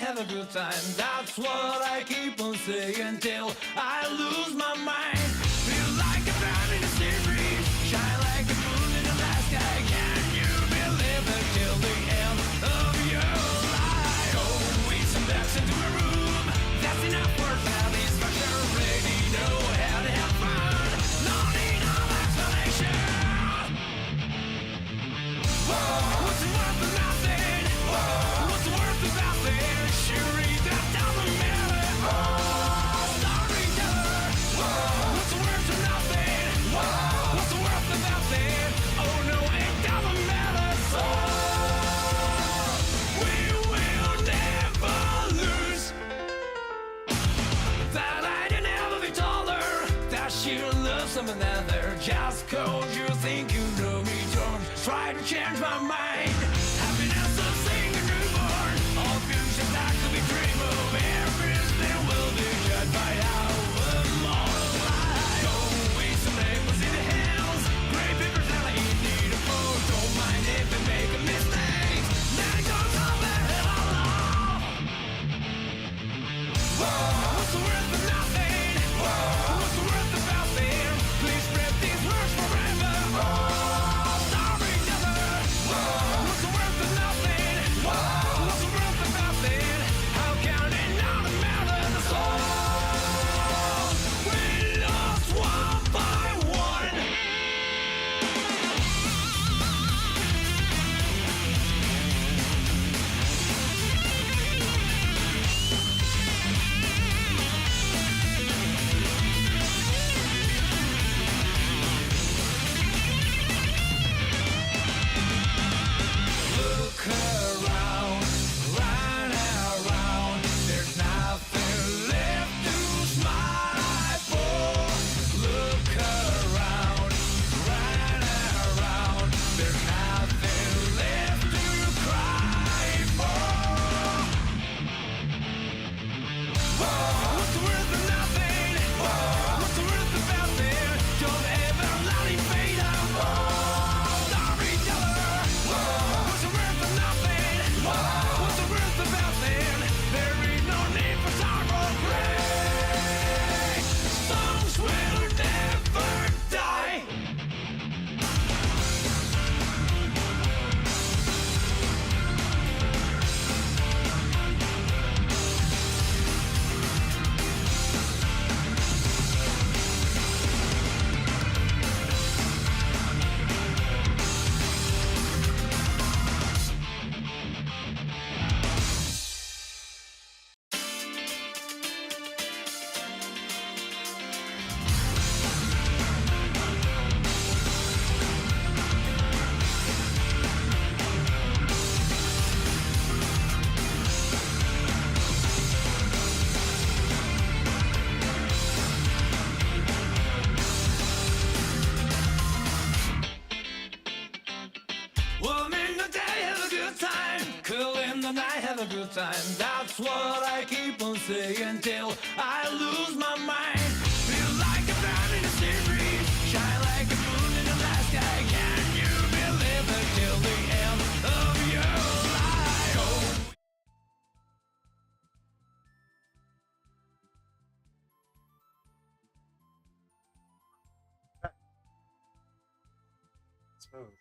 have a good time. That's what I keep on saying till I lose my mind. Feel like a man in a series, shine like a moon in the night sky. Can you believe it till the end of your life? Always some backs into a room. That's enough for satisfaction. Already know how to have fun. No need of explanation. What's it worth of nothing? What's it worth of nothing? Surely that doesn't matter. Storyteller. What's it worth of nothing? What's it worth of nothing? Oh no, it doesn't matter. So we will never lose. That I didn't ever be taller. That she loves someone other. Just cause you think you know me, don't try to change my mind. Happiness of seeing a newborn. All future that could be dream of. Everything will be judged by our moral life. Always some labels in the hands. Great papers that I need a phone. Don't mind if they make a mistake. They don't know their hell off. What's the worth of nothing? What's the worth of nothing? Please spread these words forever. Storyteller. What's the worth of nothing? What's the worth of nothing? How can it not matter? The soul we lost one by one. Look around, run around. There's nothing left to smile for. Look around, run around. There's nothing left to cry for. What's the worth of nothing? What's the worth of nothing? Don't ever let it fade out. Storyteller. What's the worth of nothing? What's the worth of nothing? There is no need for sorrow. Great songs will never die. Warm in the day, have a good time. Cool in the night, have a good time. That's what I keep on saying till I lose my mind. Feel like a man in a series, shine like a moon in the night sky. Can you believe it till the end of your life? Smooth.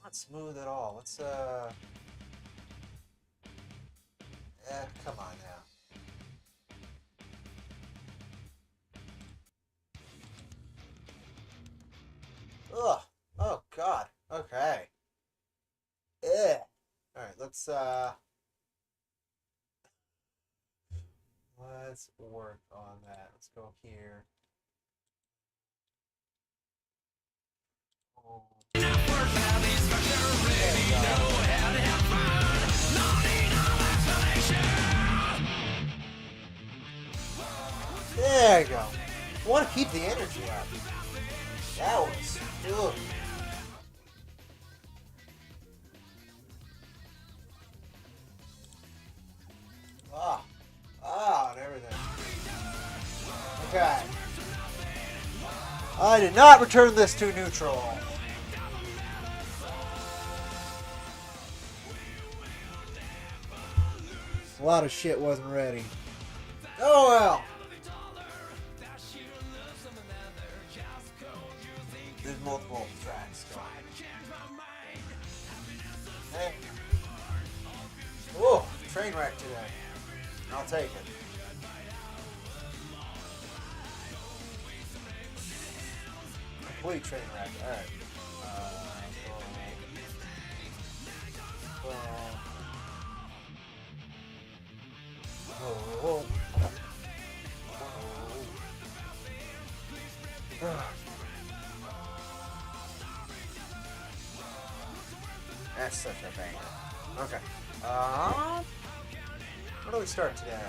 Not smooth at all. Let's come on now. Ugh. Oh God. Okay. Yeah. All right. Let's work on that. Let's go here. Oh. There you go. I want to keep the energy up. That was good. And everything. Okay. I did not return this to neutral. A lot of shit wasn't ready. Oh well. There's multiple tracks going. Hey. Whoa, train wreck today. I'll take it. Complete train wreck. Alright. That's such a banger. Okay. Where do we start today?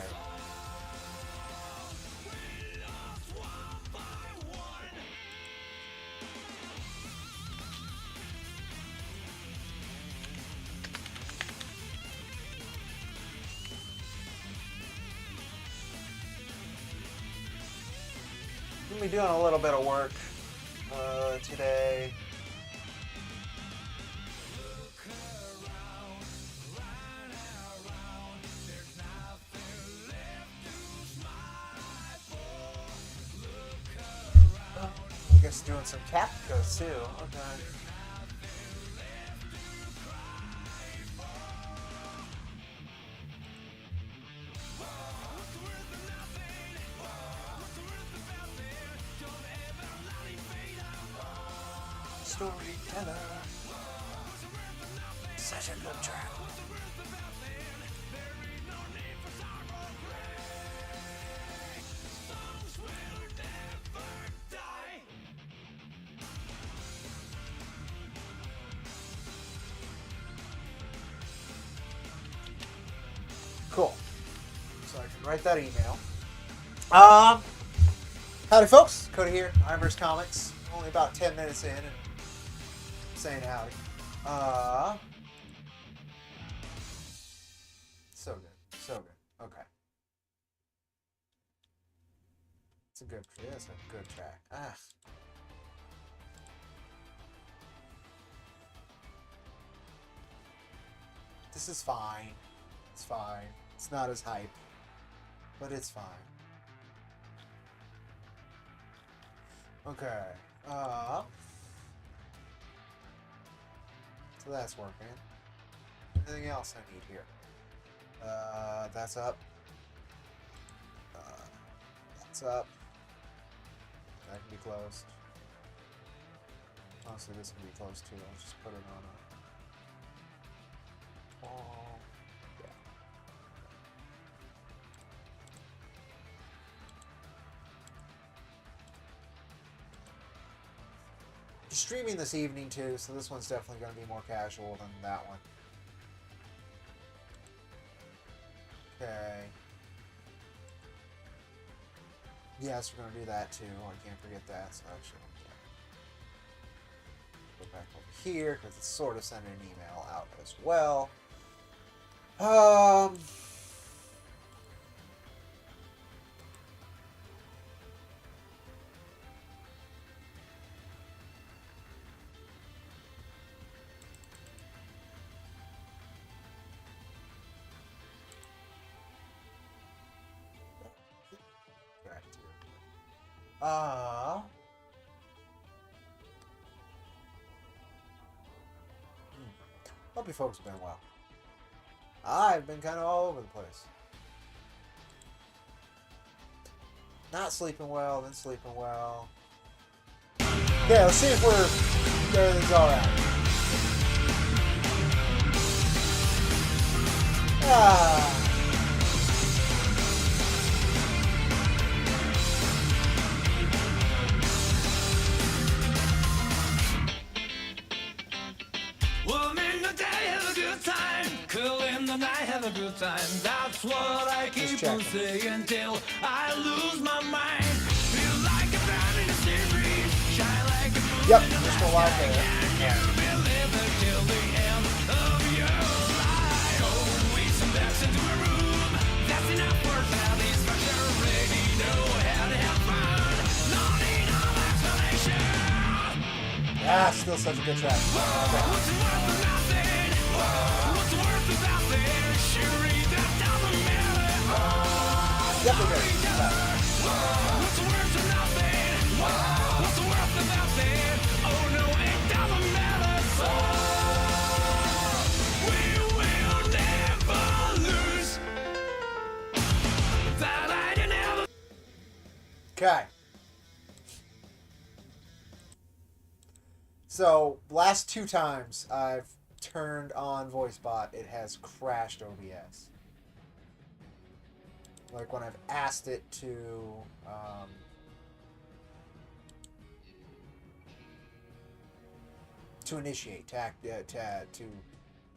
I'm gonna be doing a little bit of work today. I guess doing some capcos too. Okay. Storyteller. Such a good track. Cool. So I can write that email. Howdy folks, Cody here, IronVerse Comics. Only about 10 minutes in and saying howdy. So good. So good. Okay. It's a good track. Ah. This is fine. It's fine. It's not as hype, but it's fine. Okay. So that's working. Anything else I need here? That's up. That's up. That can be closed. Honestly, this can be closed too. I'll just put it on a... Oh, yeah. Streaming this evening too, so this one's definitely going to be more casual than that one. Okay. Yes, we're going to do that too. I can't forget that. So actually, go back over here because it's sort of sending an email out as well. Hope you folks have been well. I've been kind of all over the place. Not sleeping well, then sleeping well. Okay, let's see if everything's alright. Well, in the day, have a good time. Cool in the night, have a good time. That's what I keep on saying till I lose my mind. Feel like a band in a sea breeze. Shine like a moon. Yep, just go live there. Yeah. Till the end of your life. Oh, we some backs into a room. That's enough for satisfaction. Ready, know how to have fun. No need no explanation. Ah, still such a good track. Okay. What's worth nothing? What's worth nothing? Surely that doesn't Yep, they do. What's the worth of nothing? What's the worth of nothing? Oh no, it doesn't matter. So we will never lose. That I didn't ever. Okay. So, last 2 times I've turned on VoiceBot, it has crashed OBS. Like when I've asked it to initiate, to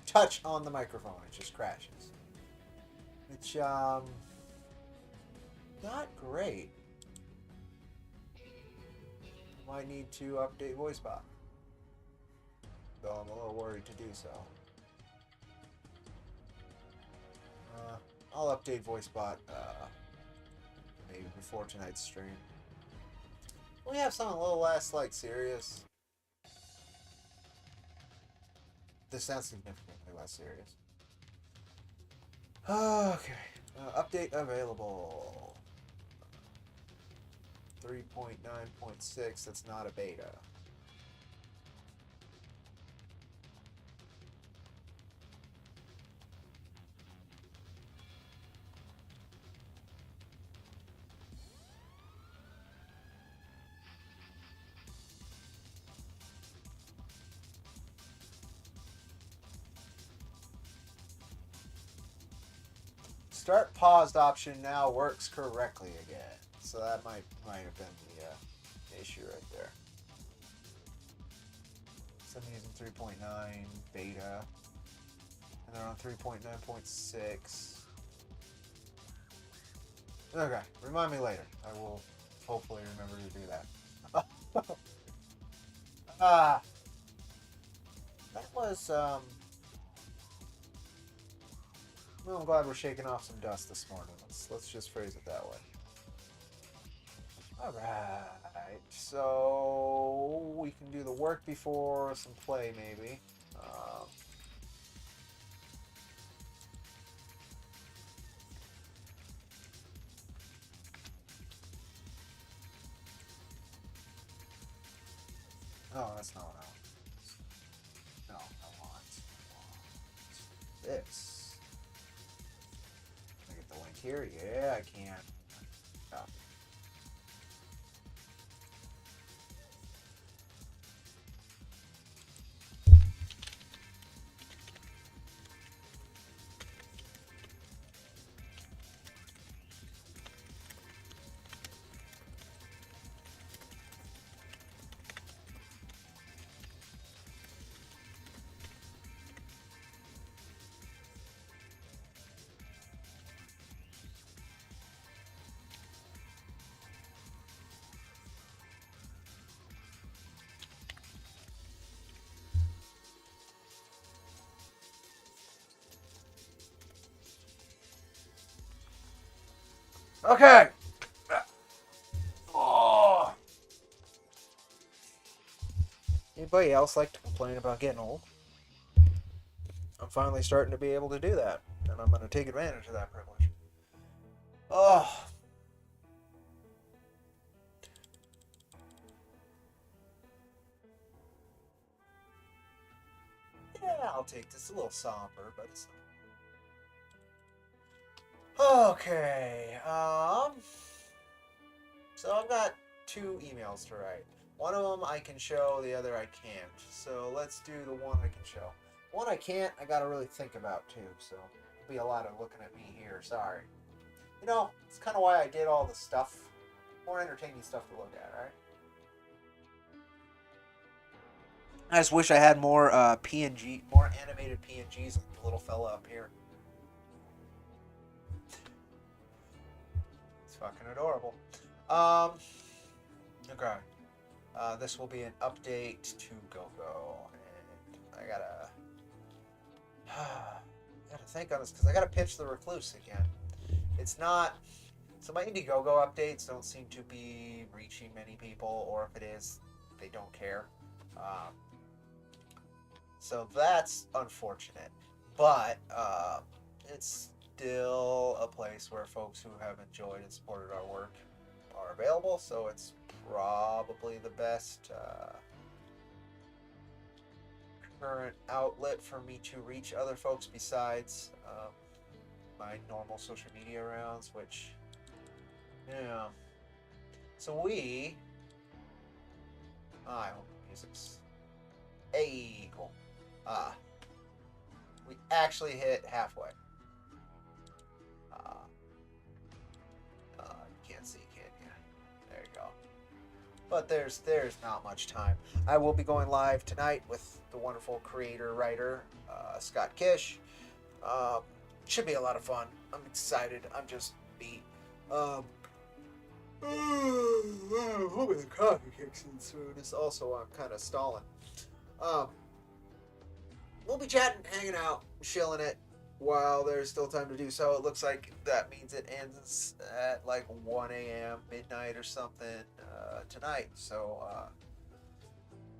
touch on the microphone, it just crashes. Which, not great. Might need to update VoiceBot. Though I'm a little worried to do so. I'll update VoiceBot maybe before tonight's stream. We have something a little less like serious. This sounds significantly less serious. Okay. Update available. 3.9.6. That's not a beta. Start paused option now works correctly again. So that might have been the issue right there. So I'm using 3.9 beta. And they're on 3.9.6. Okay, remind me later. I will hopefully remember to do that. That was, well, I'm glad we're shaking off some dust this morning. Let's just phrase it that way. Alright, so we can do the work before some play, maybe. Oh, that's not what I want. No, I want this. Can I get the link here? Yeah, I can. Copy. Okay. Oh. Anybody else like to complain about getting old? I'm finally starting to be able to do that, and I'm going to take advantage of that privilege. Oh. Yeah, I'll take this. A little somber, but it's okay. So I've got 2 emails to write. One of them I can show, the other I can't. So let's do the one I can show. One I can't, I gotta really think about too. So there'll be a lot of looking at me here. Sorry. You know, it's kind of why I did all the stuff. More entertaining stuff to look at, right? I just wish I had more PNG, more animated PNGs like the little fella up here. It's fucking adorable. Okay. This will be an update to GoGo, and I gotta think on this because I gotta pitch the Recluse again. It's not. So my Indiegogo updates don't seem to be reaching many people, or if it is, they don't care. So that's unfortunate, but it's still a place where folks who have enjoyed and supported our work are available, so it's probably the best current outlet for me to reach other folks besides my normal social media rounds, which, yeah. So I hope the music's cool. We actually hit halfway. You can't see, can you? There you go. But there's not much time. I will be going live tonight with the wonderful creator writer Scott Kish. Should be a lot of fun. I'm excited. I'm just beat. Hoping the coffee kicks in soon. It's also I'm kind of stalling. We'll be chatting, hanging out, chilling it while there's still time to do so. It looks like that means it ends at like 1 a.m., midnight or something tonight. So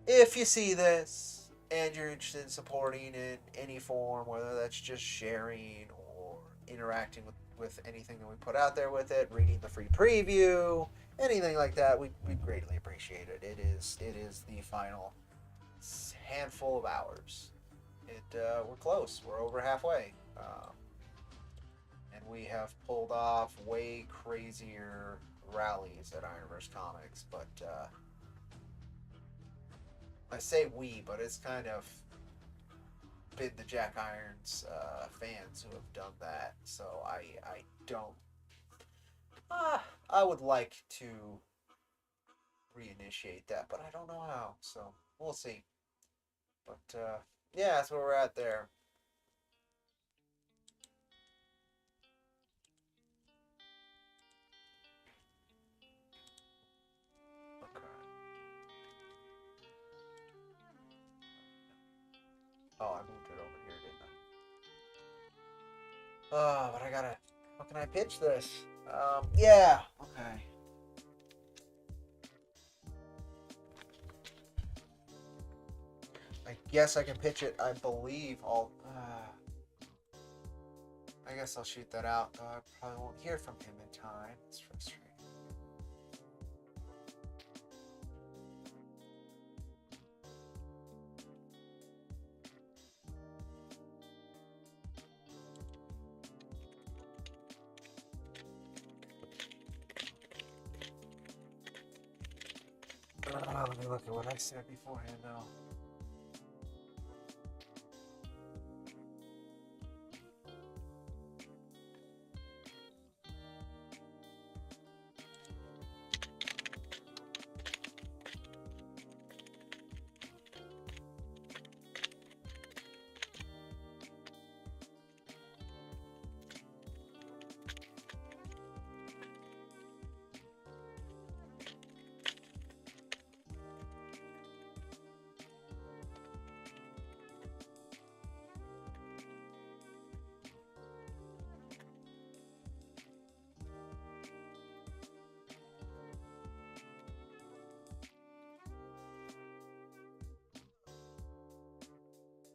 if you see this and you're interested in supporting in any form, whether that's just sharing or interacting with anything that we put out there with it, reading the free preview, anything like that, we greatly appreciate it. It is the final handful of hours. We're close. We're over halfway. And we have pulled off way crazier rallies at IronVerse Comics, but I say we, but it's kind of been the Jack Irons fans who have done that. So I don't. I would like to reinitiate that, but I don't know how. So we'll see. But yeah, that's where we're at there. Okay. Oh, I moved it over here, didn't I? Oh, but I gotta. How can I pitch this? Yeah. Okay. I guess I can pitch it. I believe I guess I'll shoot that out. I probably won't hear from him in time. It's frustrating. Let me look at what I said beforehand now.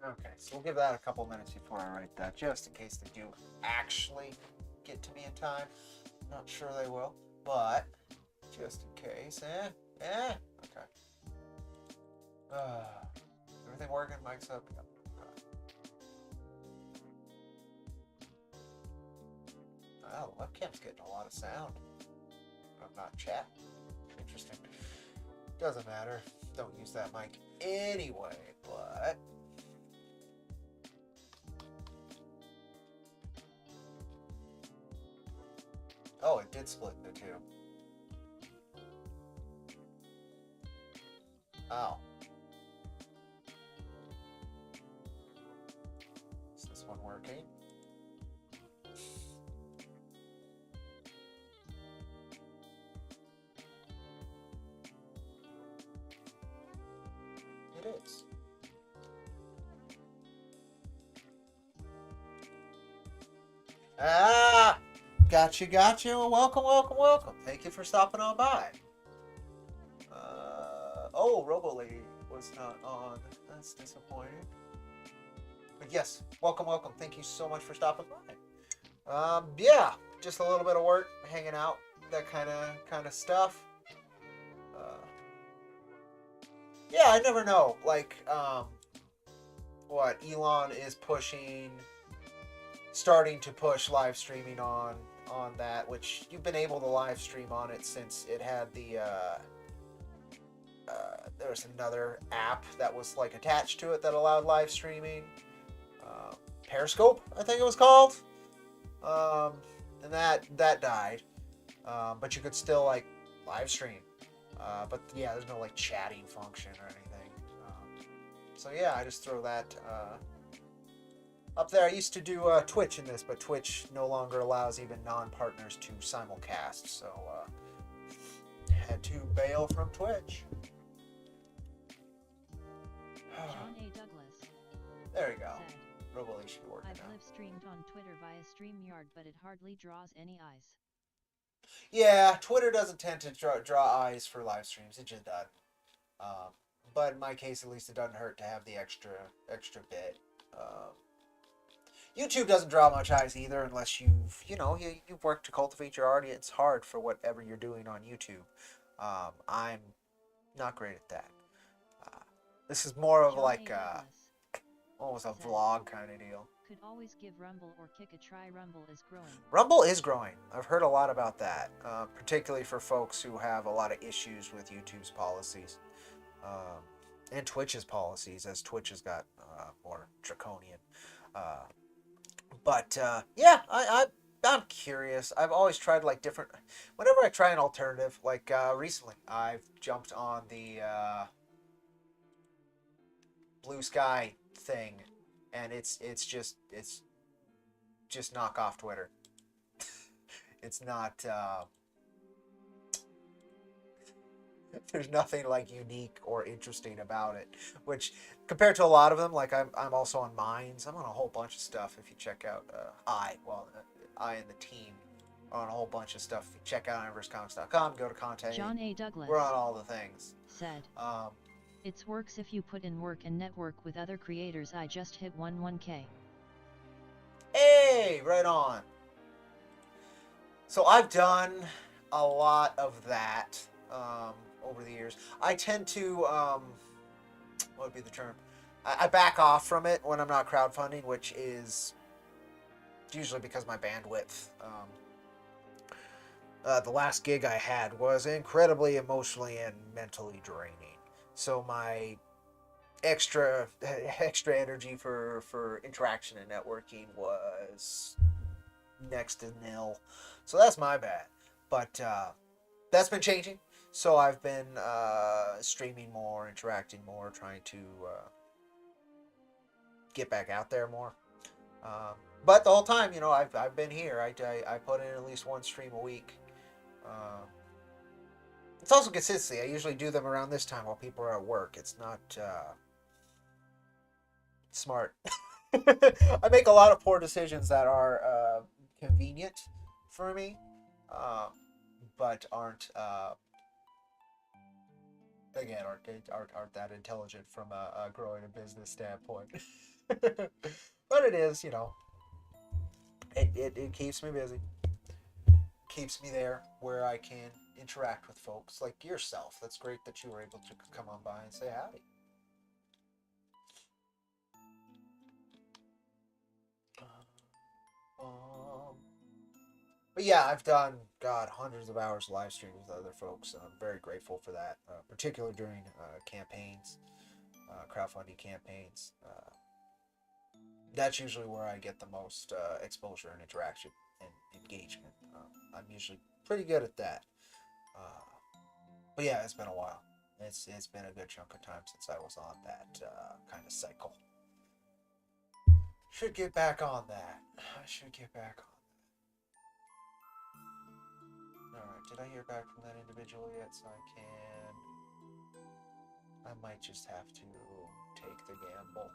Okay, so we'll give that a couple minutes before I write that, just in case they do actually get to me in time. I'm not sure they will, but just in case. Okay. Everything working? Mic's up? Yep. Okay. Oh, the webcam's getting a lot of sound. I'm not chat. Interesting. Doesn't matter. Don't use that mic anyway, but... Oh, it did split into two. Oh. Is this one working? It is. Ah! Gotcha. Welcome. Thank you for stopping on by. Oh, Robo Lady was not on. That's disappointing. But yes, welcome. Thank you so much for stopping by. Yeah, just a little bit of work, hanging out, that kind of stuff. Uh, yeah, I never know. Like, what Elon is pushing, starting to push live streaming on that, which you've been able to live stream on it since it had the. There was another app that was like attached to it that allowed live streaming. Uh, Periscope, I think it was called. Um, and that died. But you could still like live stream. But yeah, there's no like chatting function or anything. So yeah, I just throw that up there. I used to do Twitch in this, but Twitch no longer allows even non-partners to simulcast. So had to bail from Twitch. John A. Douglas There we go. said, Probably should be working I've now. live streamed on Twitter via StreamYard, but it hardly draws any eyes. Yeah, Twitter doesn't tend to draw eyes for live streams. It just doesn't. But in my case, at least, it doesn't hurt to have the extra bit. YouTube doesn't draw much eyes either, unless you've worked to cultivate your audience hard for whatever you're doing on YouTube. I'm not great at that. This is more of John like A. Douglas almost a said, vlog kind of deal. could always give Rumble or kick a try. Rumble is growing. Rumble is growing. I've heard a lot about that, particularly for folks who have a lot of issues with YouTube's policies and Twitch's policies, as Twitch has got more draconian. But yeah, I'm curious. I've always tried like different. Whenever I try an alternative, like recently, I've jumped on the Blue Sky thing, and it's just knock off Twitter. It's not. There's nothing like unique or interesting about it. Which, compared to a lot of them, like I'm also on Minds. I'm on a whole bunch of stuff. If you check out I and the team are on a whole bunch of stuff. If you check out IronVerseComics.com, go to content. John A. Douglas We're on all the things. said, it works if you put in work and network with other creators. I just hit 1K. Hey, right on. So I've done a lot of that over the years. I tend to, what would be the term? I back off from it when I'm not crowdfunding, which is usually because my bandwidth. The last gig I had was incredibly emotionally and mentally draining. So my extra energy for interaction and networking was next to nil. So that's my bad. But that's been changing. So I've been streaming more, interacting more, trying to get back out there more. But the whole time, I've been here. I put in at least one stream a week. It's also consistency. I usually do them around this time while people are at work. It's not smart. I make a lot of poor decisions that are convenient for me, but aren't that intelligent from a growing a business standpoint. But it is, it keeps me busy. Keeps me there where I can interact with folks like yourself. That's great that you were able to come on by and say howdy. But yeah, I've done, hundreds of hours of live streams with other folks. I'm very grateful for that, particularly during campaigns, crowdfunding campaigns. That's usually where I get the most exposure and interaction and engagement. I'm usually pretty good at that. But yeah, it's been a while. It's been a good chunk of time since I was on that kind of cycle. Should get back on that. I should get back on that. Alright, did I hear back from that individual yet? So I might just have to take the gamble.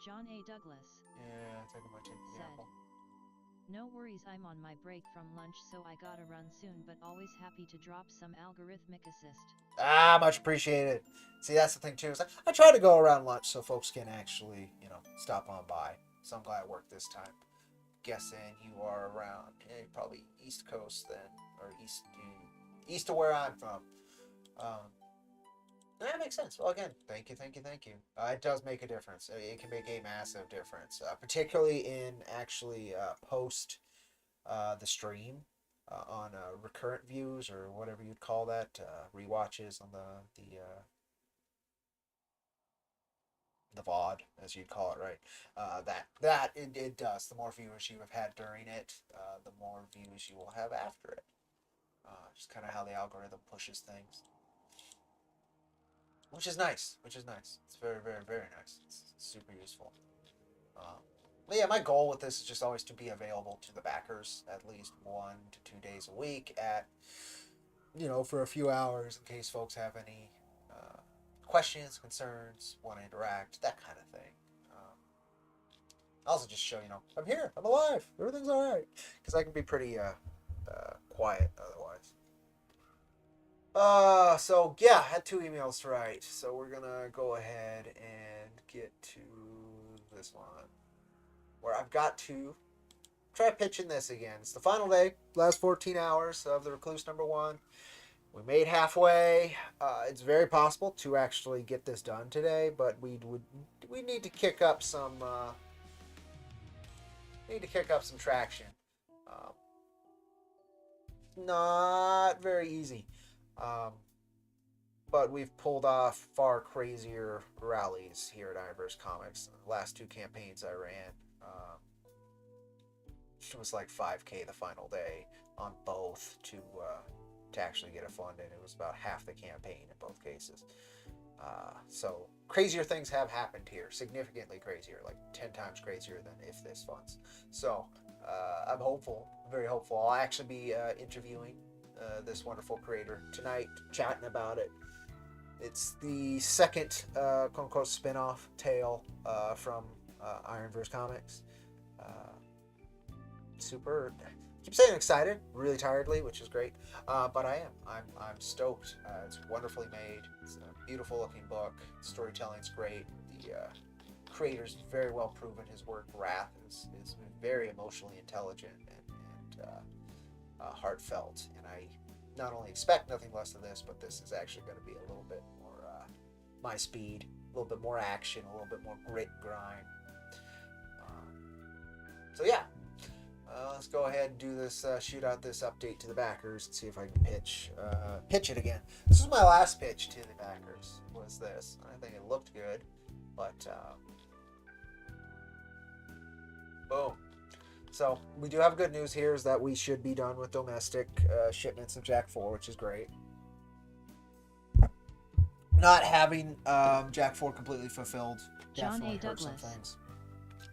John A. Douglas Yeah, I think I might take the said, gamble. no worries, I'm on my break from lunch, so I gotta run soon, but always happy to drop some algorithmic assist. Much appreciated. See, that's the thing too. Is I try to go around lunch so folks can actually, stop on by. So I'm glad it worked this time. guessing you are around probably East Coast then, or east of where I'm from. That makes sense. Well, again, thank you. It does make a difference. It can make a massive difference, particularly in actually post the stream on recurrent views or whatever you'd call that, rewatches on the VOD, as you'd call it, right? It does. The more viewers you have had during it, the more views you will have after it. Just kind of how the algorithm pushes things. Which is nice. It's very, very, very nice. It's super useful. But yeah, my goal with this is just always to be available to the backers at least 1 to 2 days a week for a few hours in case folks have any questions, concerns, want to interact, that kind of thing. Also just show, I'm here, I'm alive, everything's all right. Because I can be pretty quiet otherwise. So yeah, I had 2 emails to write. So we're gonna go ahead and get to this one, where I've got to try pitching this again. It's the final day, last 14 hours of the Recluse #1. We made halfway. It's very possible to actually get this done today, but we need to kick up some traction. Not very easy. But we've pulled off far crazier rallies here at IronVerse Comics. The last 2 campaigns I ran, it was like 5K the final day on both to actually get it funded. It was about half the campaign in both cases. So crazier things have happened here, significantly crazier, like 10 times crazier than if this funds. So I'm hopeful, very hopeful. I'll actually be interviewing this wonderful creator tonight, chatting about it. It's the second quote-unquote spin-off tale from IronVerse Comics. Super, I keep saying excited, really tiredly, which is great, but I am. I'm stoked. It's wonderfully made. It's a beautiful looking book. Storytelling's great. The creator's very well proven. His work, Wrath, is very emotionally intelligent and heartfelt, and I not only expect nothing less than this, but this is actually going to be a little bit more my speed, a little bit more action, a little bit more grit and grind. So yeah, let's go ahead and do this, shoot out this update to the backers and see if I can pitch it again. This was my last pitch to the backers, was this. I think it looked good, but boom. So we do have good news here, is that we should be done with domestic shipments of Jack 4, which is great. Not having Jack 4 completely fulfilled John A. hurt some Douglas things.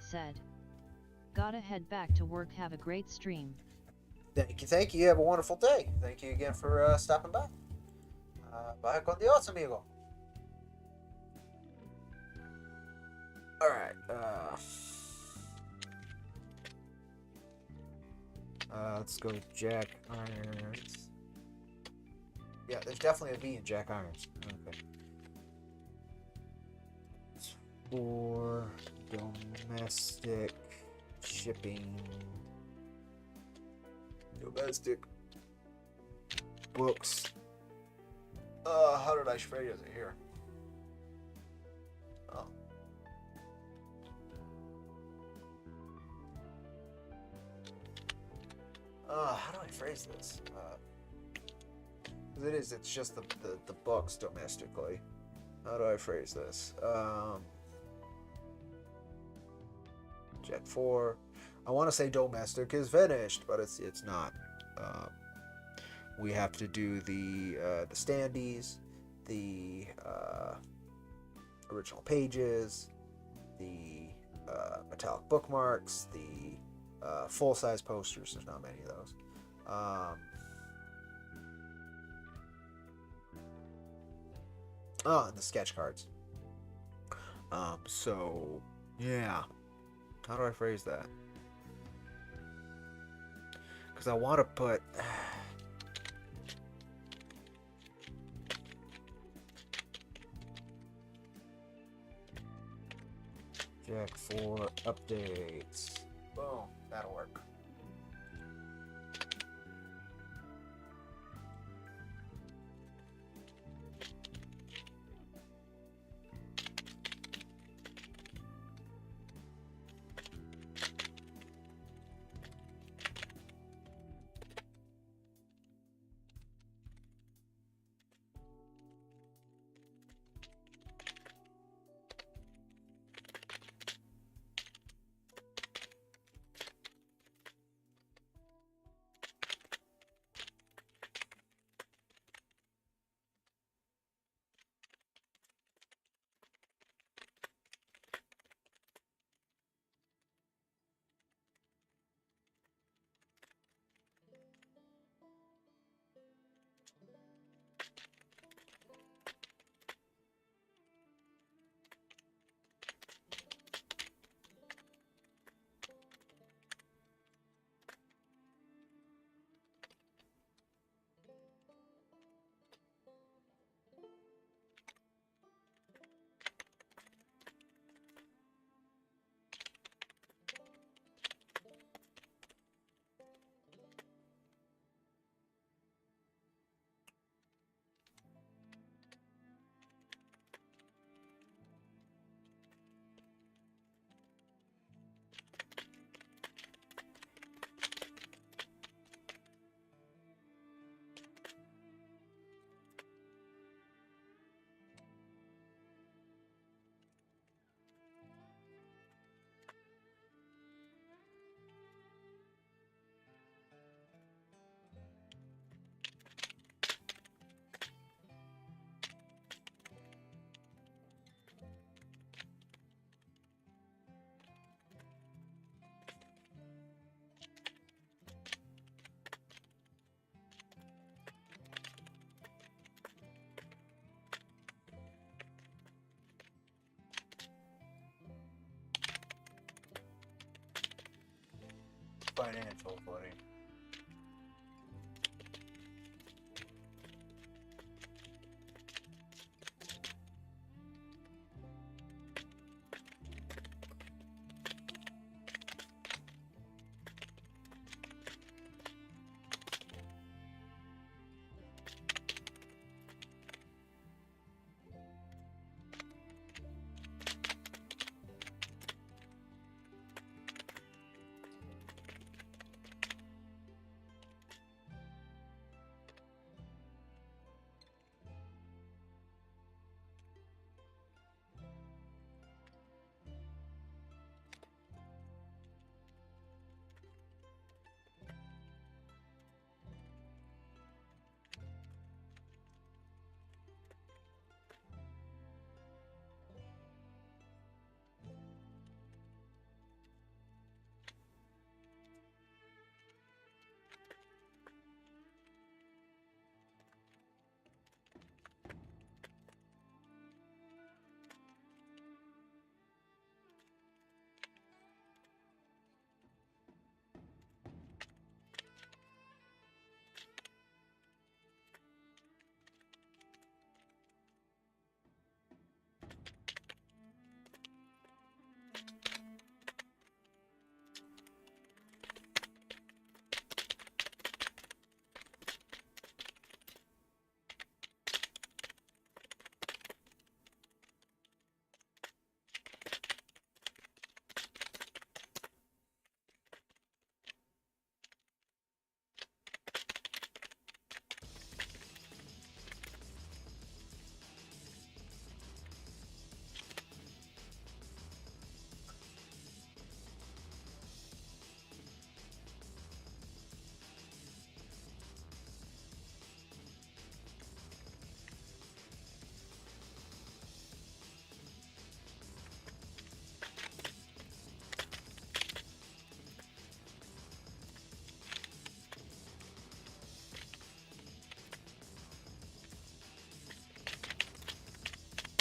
said, "Gotta head back to work. Have a great stream." Thank you. Have a wonderful day. Thank you again for stopping by. Bye con Dios, amigo. All right. Let's go with Jack Irons. Yeah, there's definitely a V in Jack Irons. Okay. For domestic shipping. Domestic books. How did I phrase it here? Oh. How do I phrase this? It's just the books domestically. How do I phrase this? Jack 4. I want to say domestic is finished, but it's not. We have to do the standees, the original pages, the metallic bookmarks, the full-size posters. There's not many of those. And the sketch cards. So yeah, how do I phrase that? Because I want to put Jack 4 updates. Boom, that'll work. financial footing.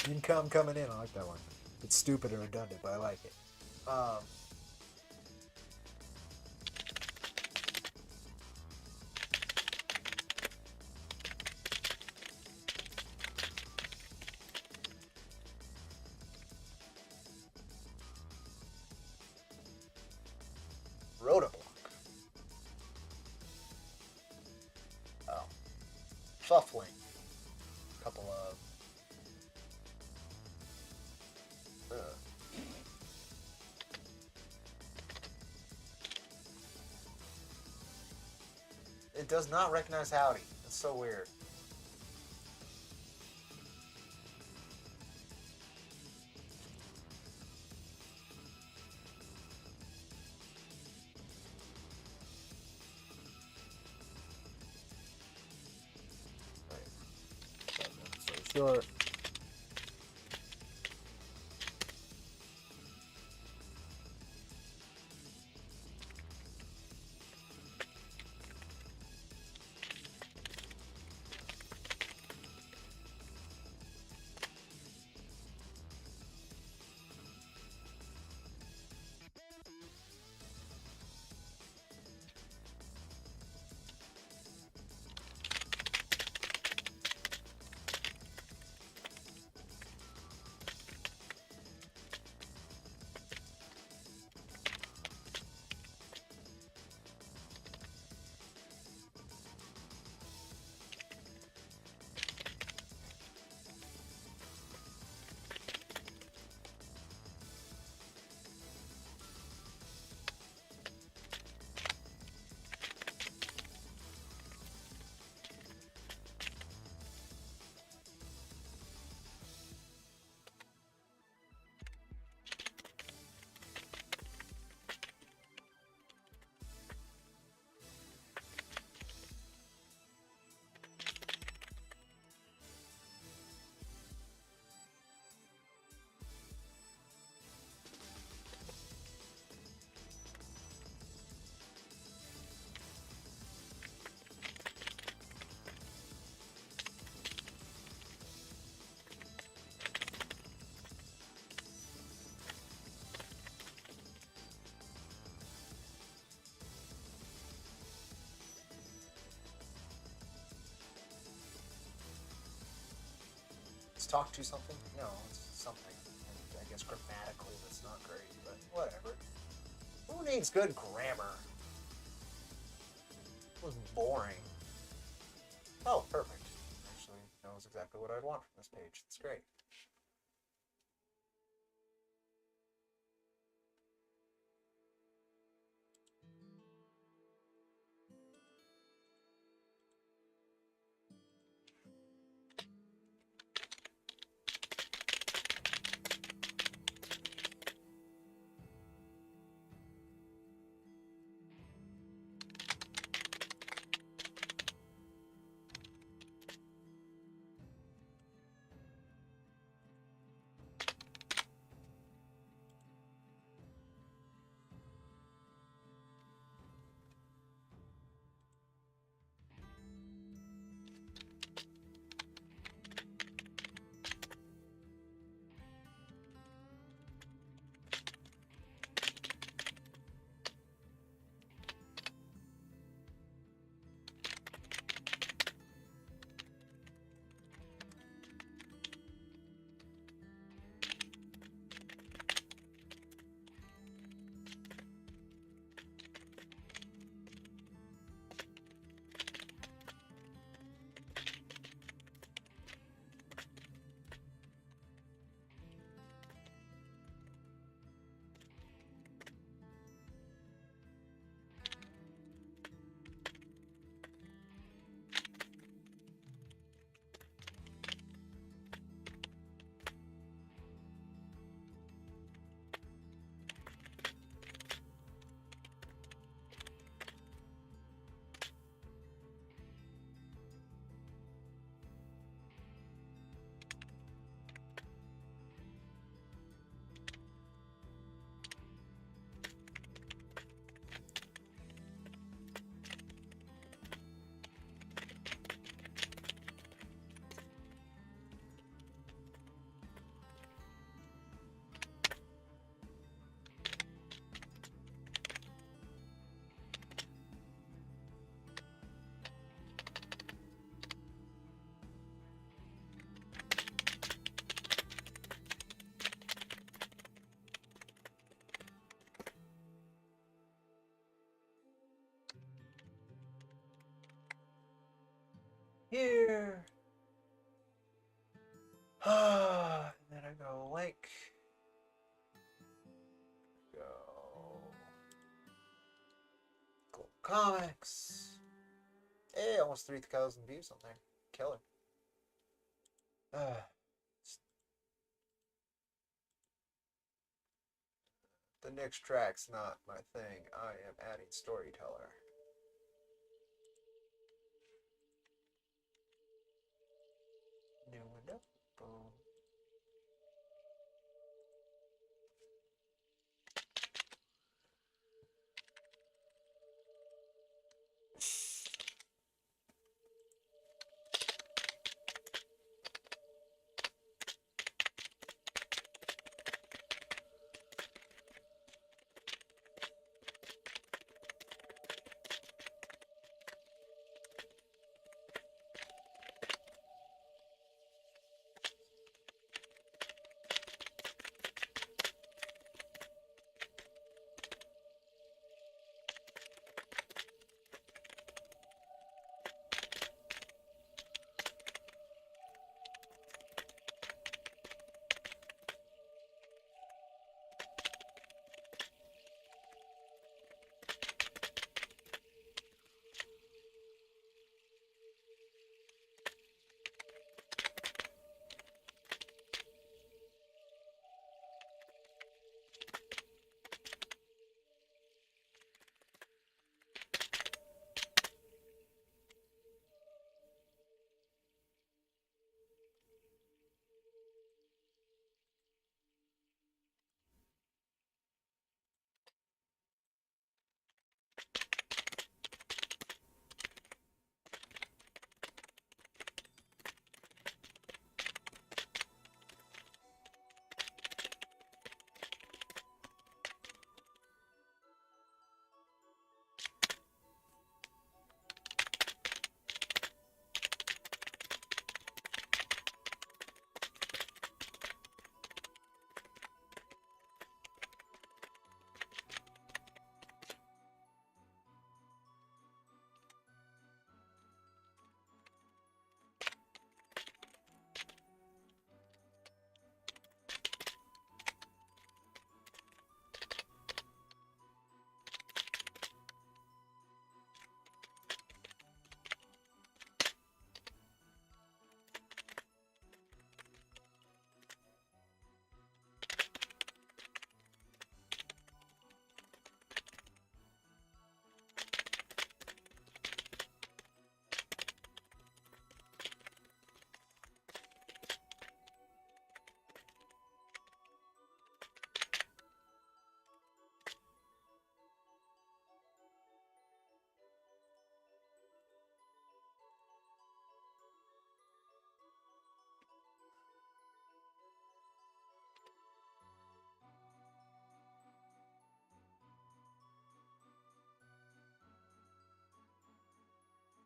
Income coming in. I like that one. It's stupid and redundant, but I like it. Rotoblock. Oh. Shuffling. Couple of... It does not recognize Howdy. It's so weird. So short. It's talk to something? No, it's something. I guess grammatically that's not great, but whatever. Who needs good grammar? It was boring. Oh, perfect. Actually, knows exactly what I'd want from this page. It's great. Here. And then I go link. Go. Cool Comics. Hey, almost 3,000 views on there. Killer. The next track's not my thing. I am adding storyteller. New window. Boom.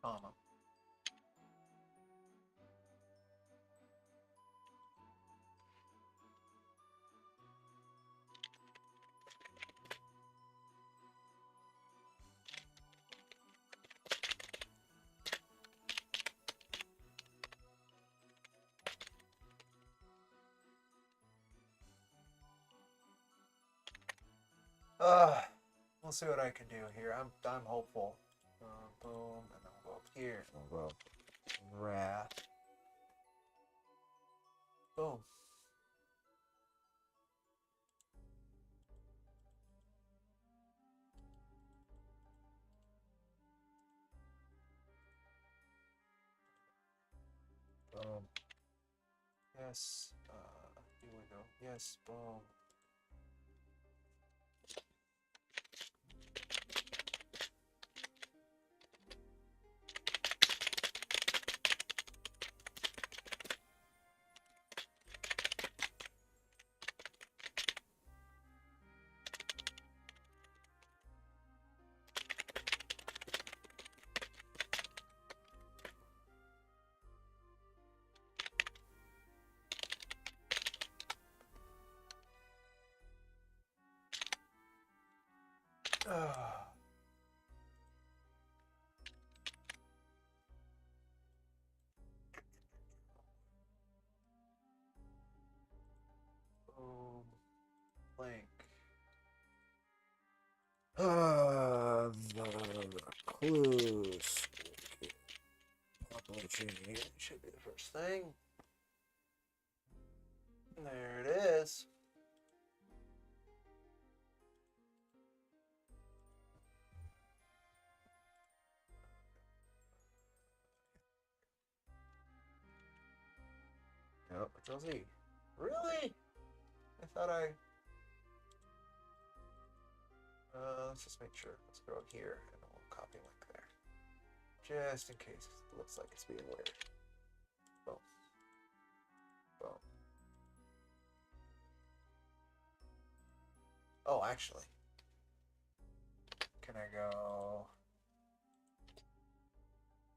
comma. We'll see what I can do here. I'm hopeful. Boom, and then we'll go up here, and we'll go wrath. Boom. Boom. Yes. Here we go. Yes. Boom. Boom. Blank. The clues. Population should be the first thing. There it is. Yep, Control Z. Really? I thought let's just make sure. Let's go here and we'll copy link there. Just in case it looks like it's being weird. Boom. Boom. Oh, actually. Can I go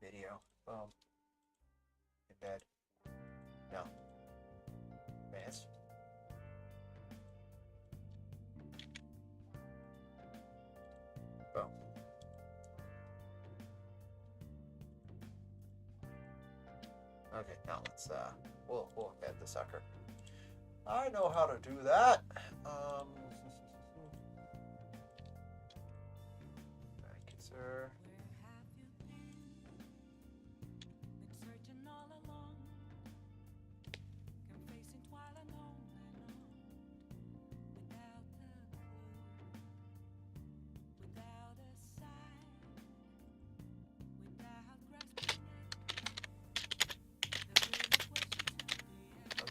video? Boom. Embed. No. Advanced. Boom. Okay, now let's we'll embed the sucker. I know how to do that. Thank you, sir.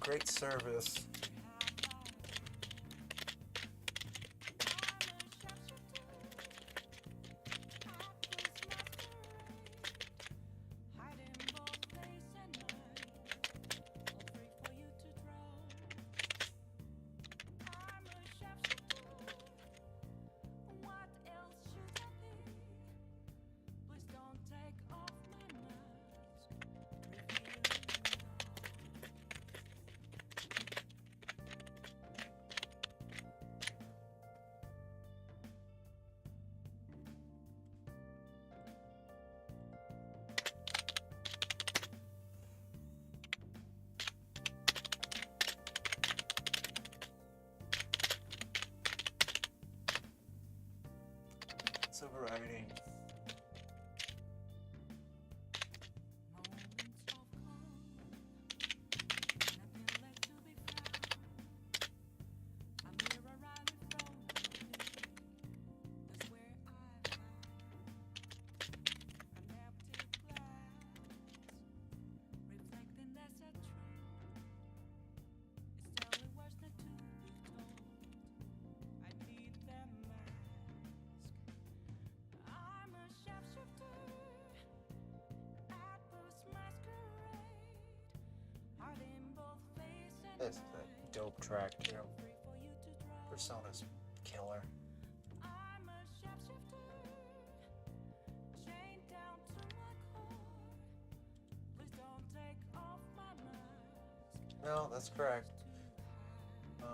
Great service. Overriding. This is a dope track too. Persona's killer. No, that's correct. Uh,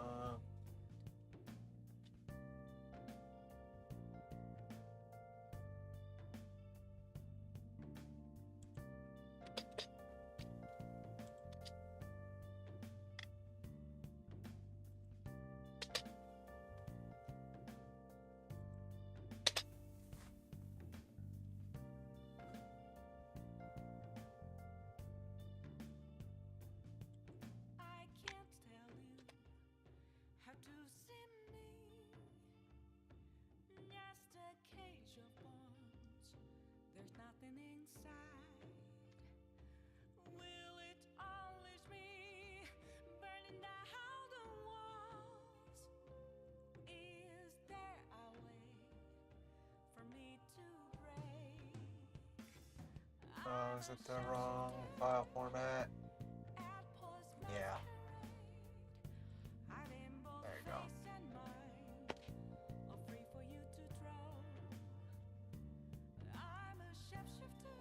I can't tell you how to see me. Just a cage of bones. There's nothing inside. Will it unleash me, burning down the walls? Is there a way for me to break? is it the wrong file format? Yeah. There you go. I'm a shapeshifter,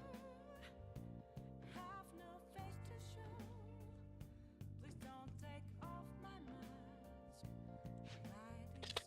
have no face to show. Please don't take off my mask, my disguise.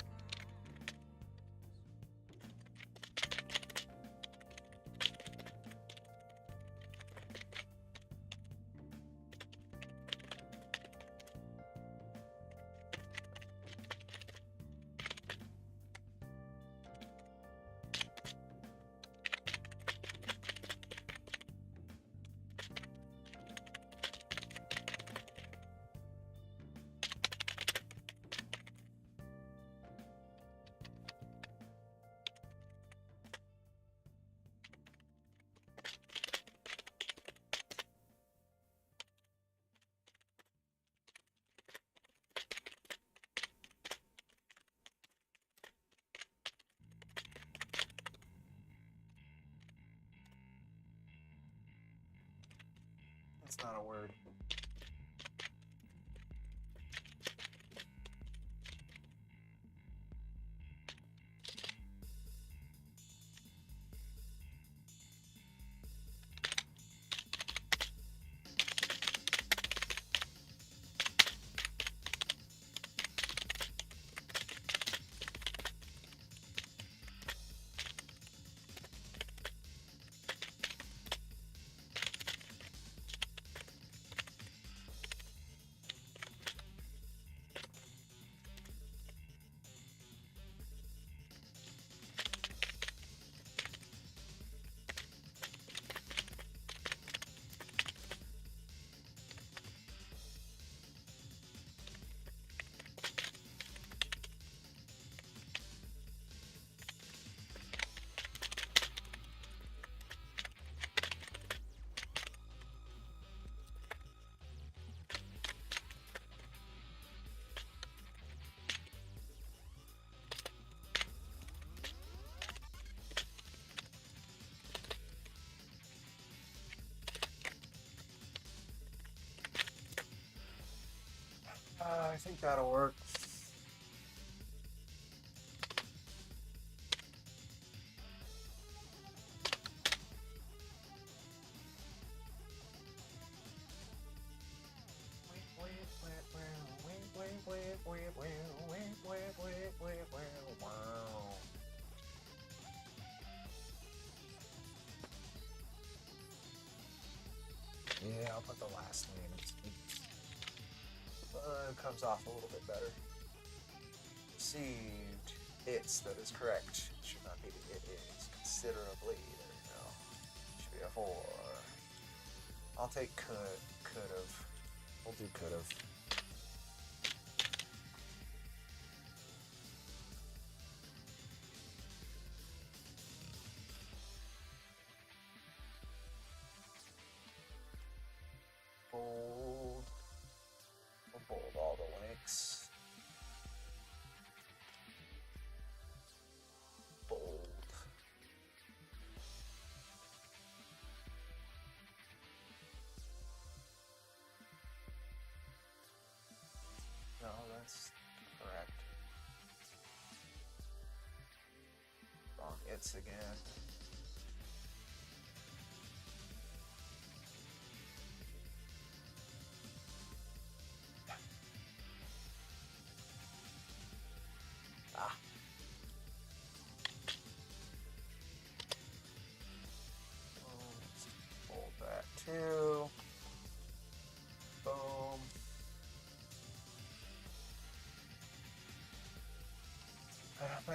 That's not a word. I think that'll work. Yeah, I'll put the last name. It comes off a little bit better. Received. It's that is correct. It should not be the it is. Considerably. There we go. Should be a 4. I'll take could've. We'll do could've. Bold. We'll bold all the links. Bold. No, that's correct. Wrong it's again.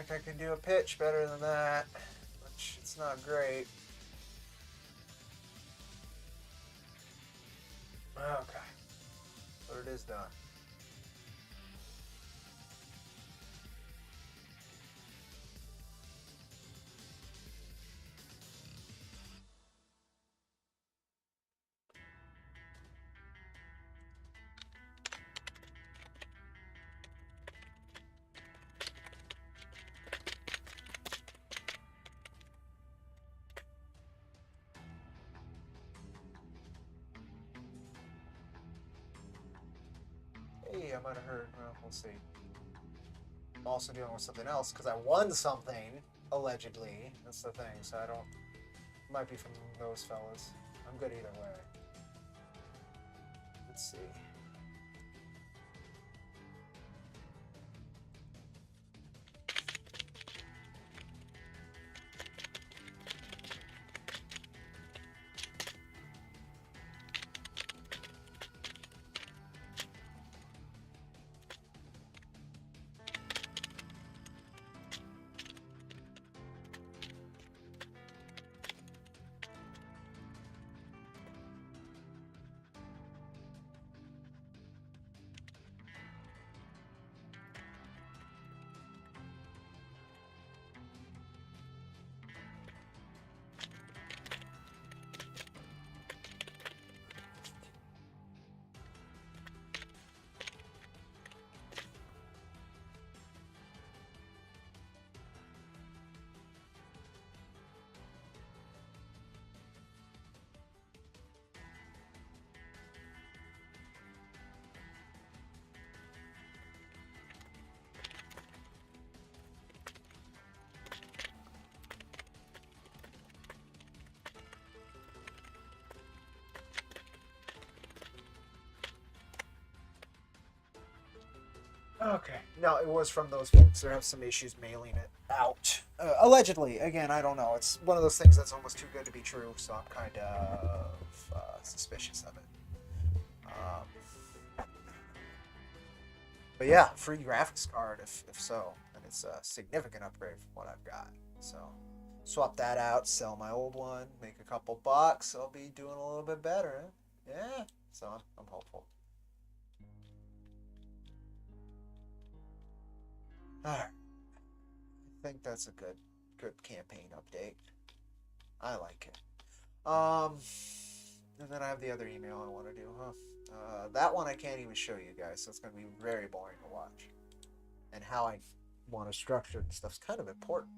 think I can do a pitch better than that, which it's not great. Okay. But it is done. Hey, I might have heard. Well, we'll see. I'm also dealing with something else because I won something, allegedly. That's the thing, so I don't... It might be from those fellas. I'm good either way. Let's see. Okay. No, it was from those folks. They have some issues mailing it out. Allegedly. Again, I don't know. It's one of those things that's almost too good to be true, so I'm kind of suspicious of it. But yeah, free graphics card if so. And it's a significant upgrade from what I've got. So swap that out, sell my old one, make a couple bucks. I'll be doing a little bit better. Yeah. So I'm hopeful. Alright. I think that's a good campaign update. I like it. And then I have the other email I want to do, that one I can't even show you guys, so it's going to be very boring to watch. And how I want to structure and stuff's kind of important.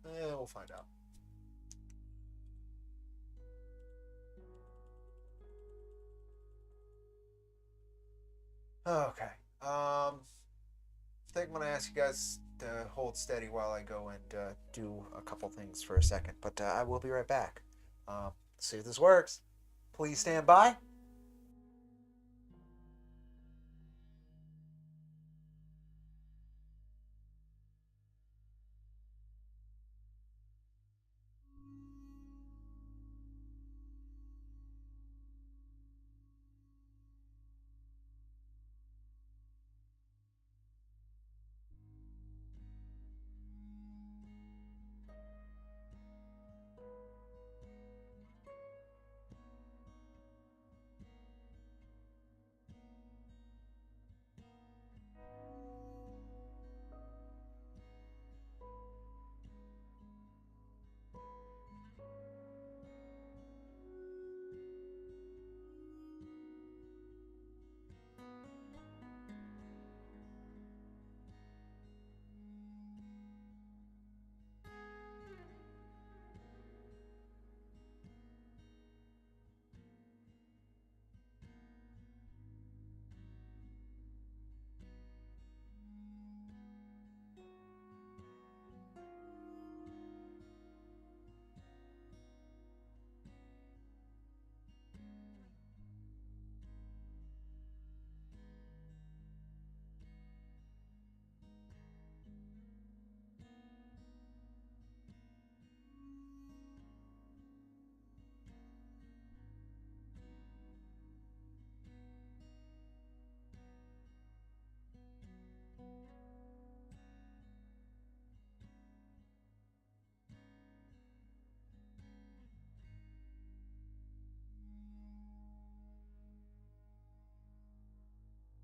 We'll find out. Okay. I think I'm going to ask you guys to hold steady while I go and do a couple things for a second, but I will be right back. See if this works. Please stand by.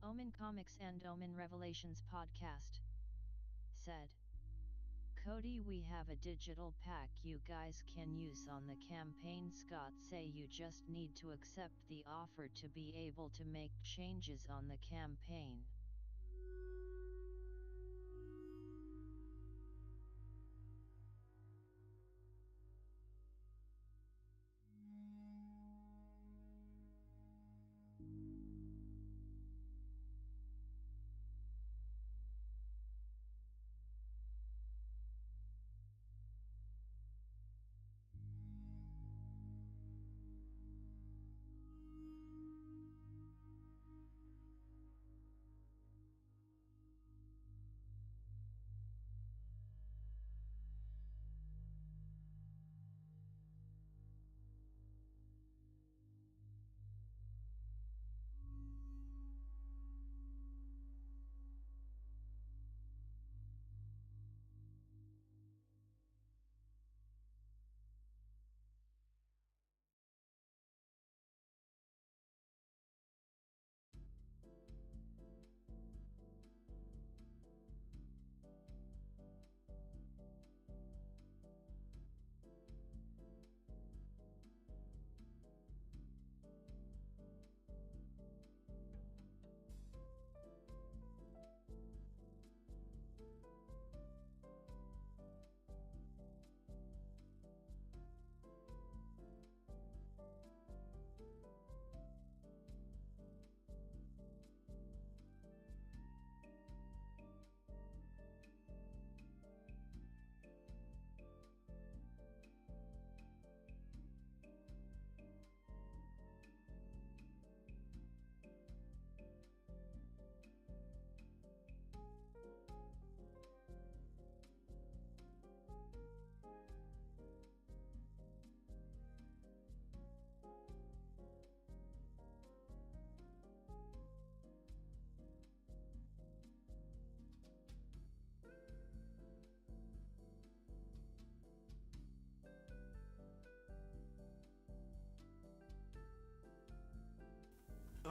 Omen Comics and Omen Revelations podcast. Said Cody, we have a digital pack you guys can use on the campaign. Scott say you just need to accept the offer to be able to make changes on the campaign.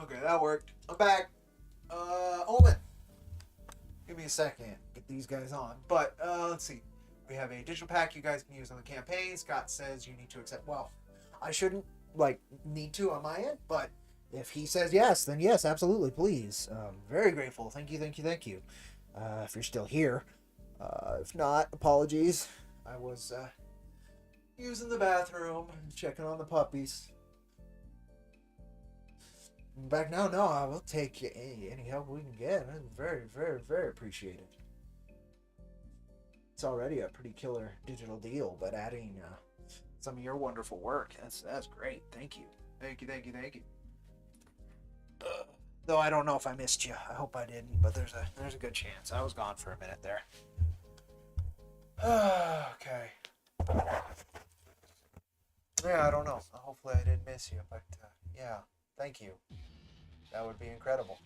Okay, that worked. I'm back. Omen. Give me a second. Get these guys on. But, let's see. We have a digital pack you guys can use on the campaign. Scott says you need to accept. Well, I shouldn't, need to on my end, but if he says yes, then yes, absolutely, please. Very grateful. Thank you. If you're still here. If not, apologies. I was, using the bathroom, checking on the puppies. Back now, no, I will take any help we can get. Very, very, very appreciated. It's already a pretty killer digital deal, but adding some of your wonderful work, that's great. Thank you. Though I don't know if I missed you. I hope I didn't, but there's a good chance. I was gone for a minute there. Okay. Yeah, I don't know. Hopefully I didn't miss you, but yeah, thank you. That would be incredible.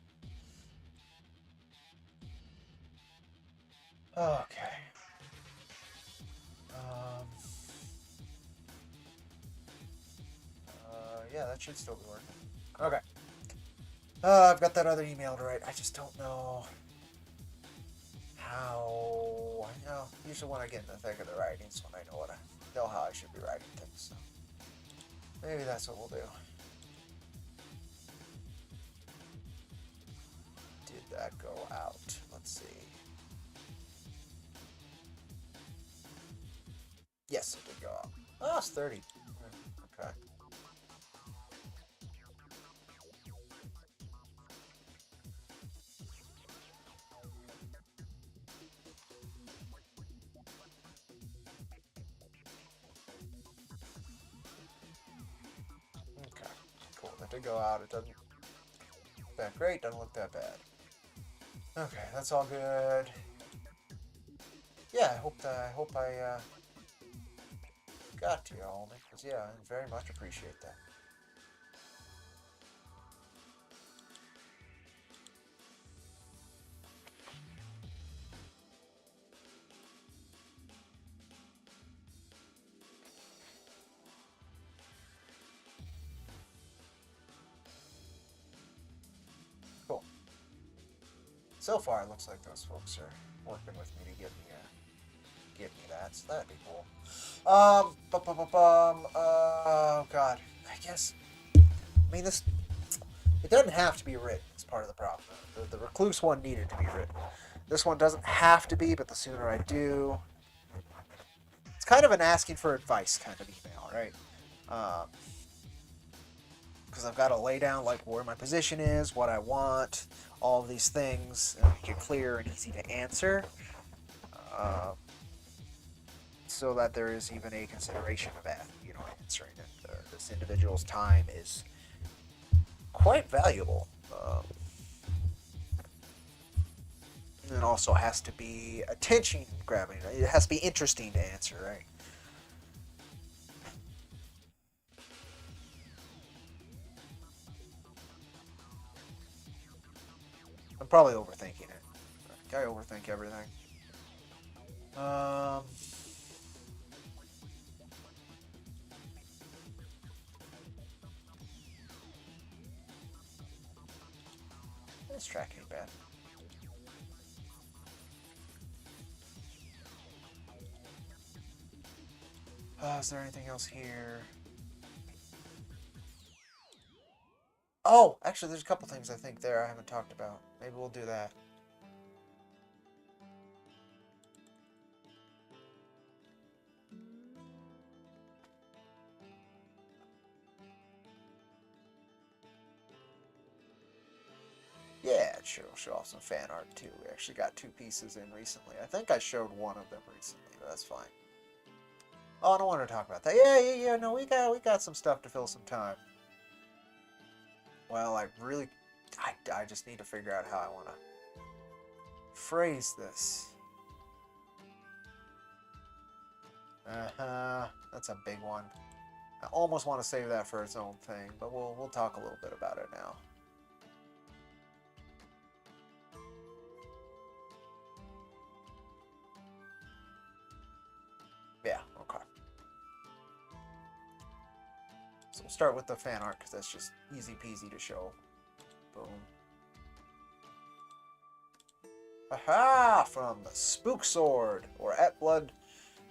Okay. Yeah, that should still be working. Okay. I've got that other email to write. I just don't know how. Usually when I get in the thick of the writing, it's when I know how I should be writing things. So maybe that's what we'll do. Did that go out? Let's see. Yes, it did go out. Oh, it's 30. Okay. Okay. Cool. That did go out. It doesn't look that great. Doesn't look that bad. Okay, that's all good. Yeah, I hope I got to you all, because yeah, I very much appreciate that. Cool. So far, it looks like those folks are working with me to get me that, so that'd be cool. Oh God, I guess. I mean, this. It doesn't have to be written. It's part of the problem. The Recluse one needed to be written. This one doesn't have to be, but the sooner I do, it's kind of an asking for advice kind of email, right? Because I've got to lay down like where my position is, what I want, all of these things, and make it clear and easy to answer, so that there is even a consideration of that, answering it. This individual's time is quite valuable. And it also has to be attention grabbing. It has to be interesting to answer, right? I'm probably overthinking it. I overthink everything. This track ain't bad. Is there anything else here? Oh, actually, there's a couple things I think there I haven't talked about. Maybe we'll do that. Yeah, show off some fan art too. We actually got 2 pieces in recently. I think I showed one of them recently, but that's fine. Oh, I don't want to talk about that. Yeah. No, we got some stuff to fill some time. Well, I just need to figure out how I want to phrase this. That's a big one. I almost want to save that for its own thing, but we'll talk a little bit about it now. Yeah, okay. So we'll start with the fan art because that's just easy peasy to show. Boom. Aha! From Spook Sword or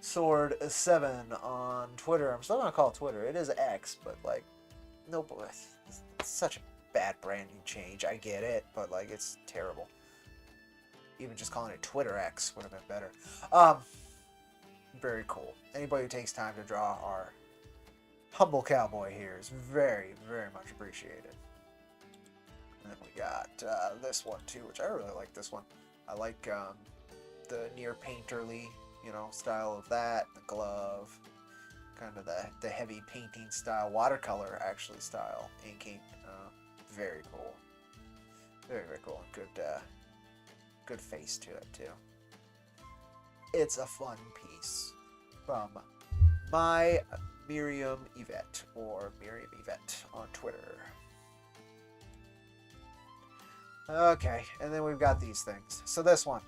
@BloodSword7 on Twitter. I'm still gonna call it Twitter. It is X, but like, nope. It's such a bad branding change. I get it, but like, it's terrible. Even just calling it Twitter X would have been better. Very cool. Anybody who takes time to draw our humble cowboy here is very, very much appreciated. And then we got this one too, which I really like this one. I like the near painterly, style of that. The glove, kind of the heavy painting style, watercolor actually style inking. Very cool. Very, very cool. Good face to it too. It's a fun piece from my Miriam Yvette, or Miriam Yvette on Twitter. Okay, and then we've got these things. So this one.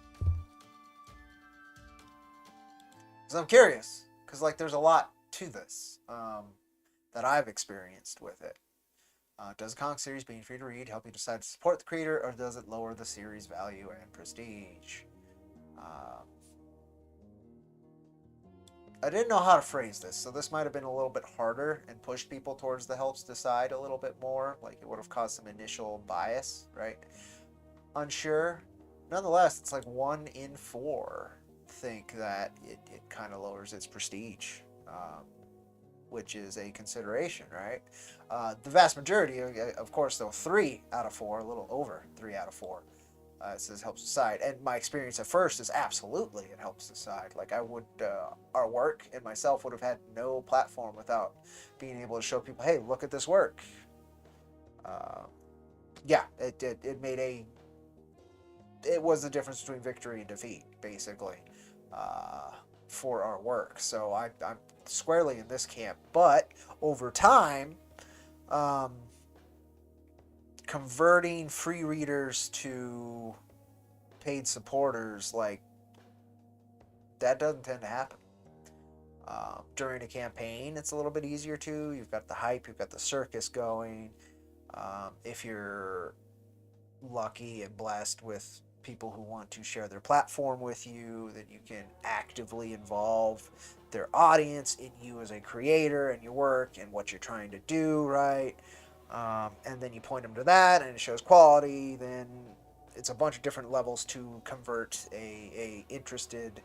Because I'm curious, because like there's a lot to this that I've experienced with it. Does a comic series being free to read help you decide to support the creator, or does it lower the series' value and prestige? I didn't know how to phrase this, so this might have been a little bit harder and pushed people towards the helps decide a little bit more. Like it would have caused some initial bias, right? Unsure. Nonetheless, it's like 1 in 4 think that it kind of lowers its prestige, which is a consideration, right? The vast majority, of course, though, 3 out of 4, a little over 3 out of 4. It says helps decide, and my experience at first is absolutely it helps decide. Like I would, our work and myself would have had no platform without being able to show people, hey, look at this work. Yeah, it made it was the difference between victory and defeat, basically, for our work. So I'm squarely in this camp, but over time, converting free readers to paid supporters, like that doesn't tend to happen. During a campaign, it's a little bit easier too. You've got the hype, you've got the circus going. If you're lucky and blessed with people who want to share their platform with you, that you can actively involve their audience in you as a creator and your work and what you're trying to do, right? And then you point them to that and it shows quality, then it's a bunch of different levels to convert a interested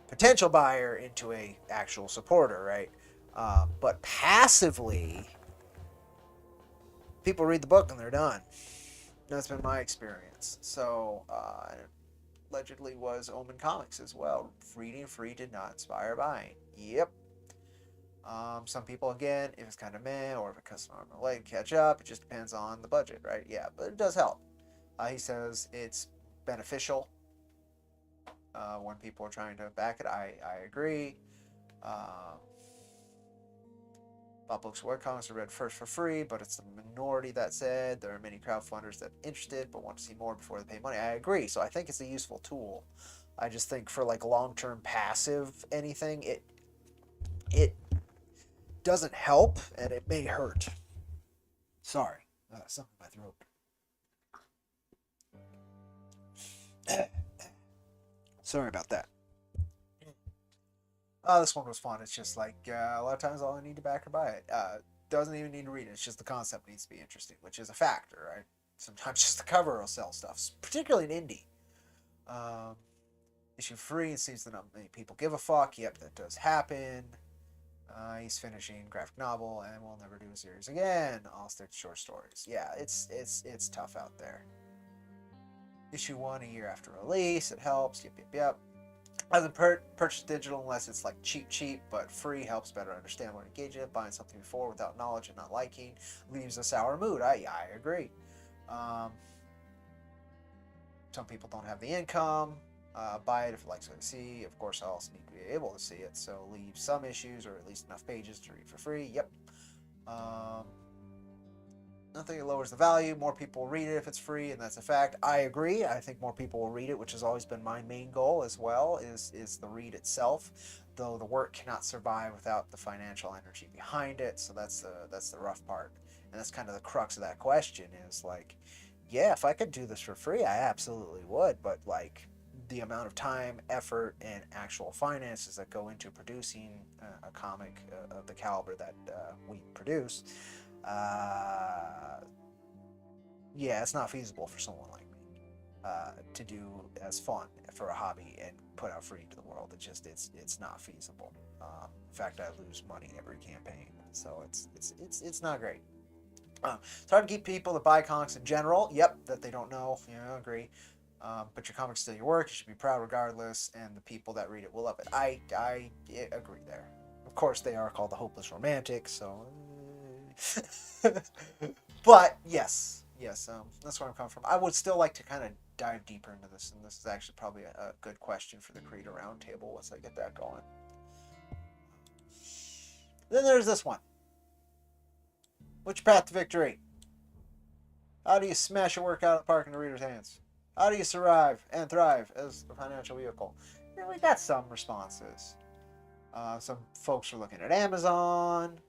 potential buyer into a actual supporter, right? But passively, people read the book and they're done. That's been my experience. So, allegedly was Omen Comics as well. Reading free did not inspire buying. Yep. Some people, again, if it's kind of meh, or if it cuts an arm and a leg, catch up. It just depends on the budget, right? Yeah, but it does help. He says it's beneficial when people are trying to back it. I agree. Bought books or webcomics are read first for free, but it's the minority that said. There are many crowdfunders that are interested but want to see more before they pay money. I agree. So I think it's a useful tool. I just think for like long-term passive anything, it doesn't help and it may hurt. Sorry, something in my throat. Sorry about that. This one was fun. It's just like a lot of times all I need to back or buy it. Doesn't even need to read it. It's just the concept needs to be interesting, which is a factor, right? Sometimes just the cover will sell stuff, particularly in indie. Issue free. It seems that not many people give a fuck. Yep, that does happen. He's finishing graphic novel and will never do a series again. I'll stick to short stories. Yeah, it's tough out there. Issue 1 a year after release. It helps. Yep. Hasn't purchased digital unless it's like cheap, but free helps better understand what engage in. Buying something before without knowledge and not liking leaves a sour mood. I agree. Some people don't have the income. Buy it if it likes what they see. Of course, I also need to be able to see it, so leave some issues or at least enough pages to read for free. Yep. Nothing that lowers the value. More people will read it if it's free, and that's a fact. I agree. I think more people will read it, which has always been my main goal as well, is the read itself. Though the work cannot survive without the financial energy behind it, so that's the rough part. And that's kind of the crux of that question is like, yeah, if I could do this for free, I absolutely would, but like the amount of time, effort, and actual finances that go into producing a comic of the caliber that we produce, yeah, it's not feasible for someone like me to do as fun for a hobby and put out free into the world. It's not feasible. In fact, I lose money every campaign, so it's not great. It's hard to keep people to buy comics in general. Yep, that they don't know. Yeah, I agree. But your comic's still your work. You should be proud regardless, and the people that read it will love it. I agree there. Of course, they are called the hopeless romantic, so. But yes, that's where I'm coming from. I would still like to kind of dive deeper into this, and this is actually probably a good question for the Creator Roundtable once I get that going. Then there's this one. What's your path to victory? How do you smash your work out of the park in the reader's hands? How do you survive and thrive as a financial vehicle? Yeah, we got some responses. Some folks are looking at Amazon.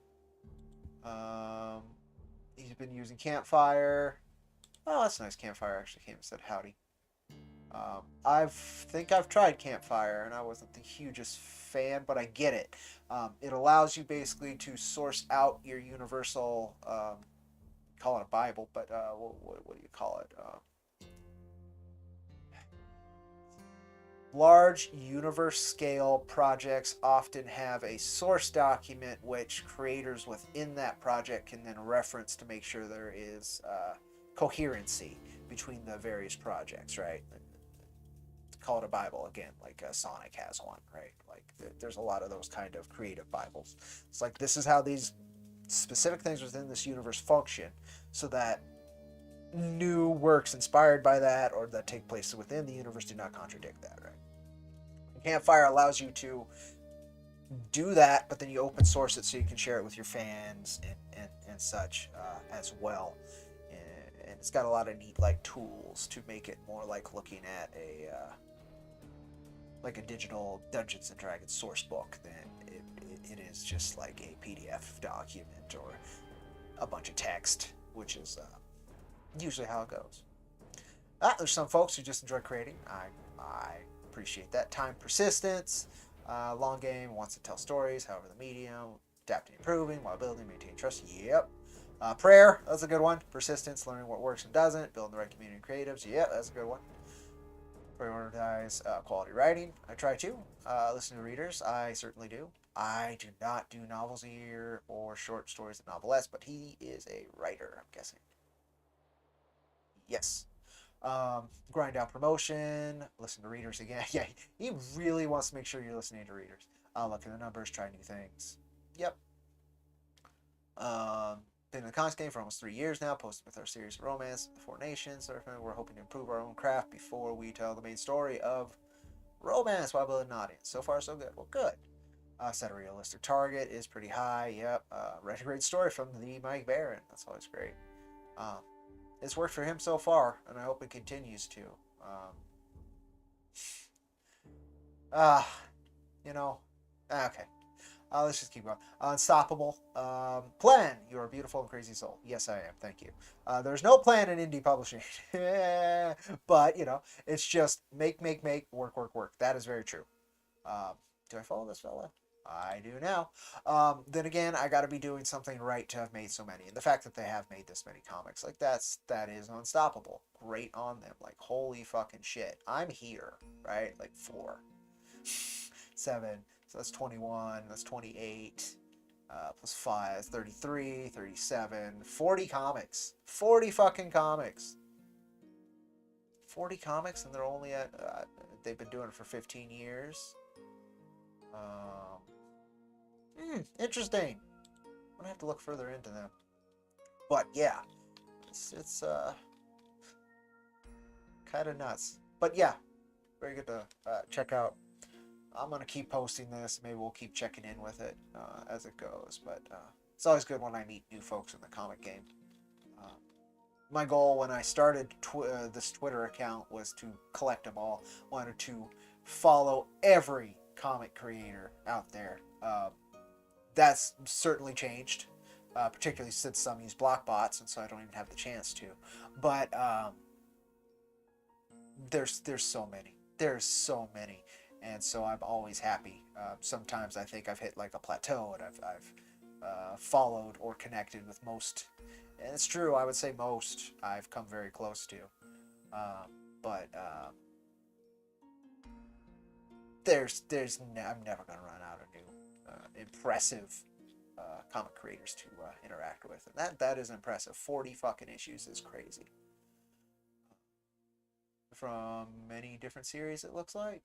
He's been using Campfire. Oh, that's nice. Campfire actually came and said howdy. I've tried Campfire and I wasn't the hugest fan, but I get it. It allows you basically to source out your universal, call it a Bible, but what do you call it? Large universe-scale projects often have a source document which creators within that project can then reference to make sure there is coherency between the various projects, right? Call it a Bible again, like Sonic has one, right? Like there's a lot of those kind of creative Bibles. It's like this is how these specific things within this universe function, so that new works inspired by that or that take place within the universe do not contradict that, right? Campfire allows you to do that, but then you open source it so you can share it with your fans and such as well. And it's got a lot of neat like tools to make it more like looking at a digital Dungeons and Dragons source book than it is just like a PDF document or a bunch of text, which is usually how it goes. There's some folks who just enjoy creating. I appreciate that. Time persistence. Long game wants to tell stories, however the medium. Adapting, improving while building, maintain trust. Yep. Prayer, that's a good one. Persistence, learning what works and doesn't. Building the right community and creatives. Yep, that's a good one. Prioritize quality writing. I try to. Listen to readers. I certainly do. I do not do novels a year or short stories at Novelette, but he is a writer, I'm guessing. Yes. Grind out promotion. Listen to readers again. Yeah, he really wants to make sure you're listening to readers. Look at the numbers. Try new things. Yep. Been in the comics game for almost 3 years now, posted with our series of romance, The Four Nations. We're hoping to improve our own craft before we tell the main story of romance while building an audience. So far, so good. Well, good. Set a realistic target is pretty high. Yep. Read a great story from the Mike Barron. That's always great. It's worked for him so far, and I hope it continues to. Okay. Let's just keep going. Unstoppable. Plan. You are a beautiful and crazy soul. Yes, I am. Thank you. There's no plan in indie publishing. But, it's just make, work. That is very true. Do I follow this fella? I do now. Then again, I got to be doing something right to have made so many. And the fact that they have made this many comics, like that is unstoppable. Great on them. Like, holy fucking shit. I'm here, right? Like 4, 7. So that's 21. That's 28. Plus 5. That's 33, 37. 40 comics. 40 fucking comics. 40 comics, and they're only at... they've been doing it for 15 years. Interesting. I'm gonna have to look further into them. But yeah, it's kind of nuts. But yeah, very good to check out. I'm gonna keep posting this. Maybe we'll keep checking in with it as it goes. But it's always good when I meet new folks in the comic game. My goal when I started this Twitter account was to collect them all. Wanted to follow every comic creator out there. That's certainly changed, particularly since some use block bots, and so I don't even have the chance to. But there's so many. There's so many, and so I'm always happy. Sometimes I think I've hit like a plateau, and I've followed or connected with most. And it's true, I would say most I've come very close to. But I'm never going to run out of new impressive comic creators to interact with. And that is impressive. 40 fucking issues is crazy. From many different series, it looks like.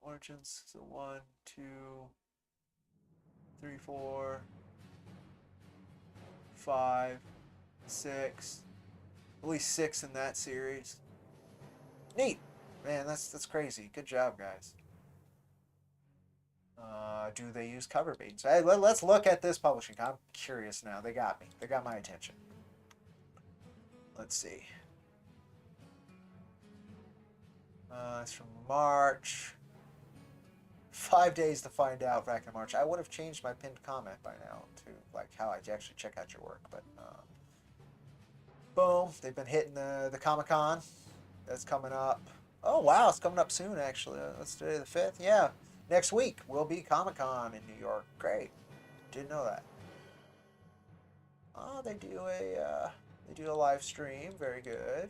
Origins, so 1, 2, 3, 4, 5, 6. At least 6 in that series. Neat. Man, that's crazy. Good job, guys. Do they use cover bait? So, hey, let's look at this publishing. I'm curious now. They got me. They got my attention. Let's see. It's from March. 5 days to find out back in March. I would have changed my pinned comment by now to like how I actually check out your work. But boom. They've been hitting the Comic-Con. That's coming up. Oh, wow. It's coming up soon, actually. Let's do the 5th. Yeah. Next week will be Comic-Con in New York. Great. Didn't know that. Oh, they do a live stream. Very good.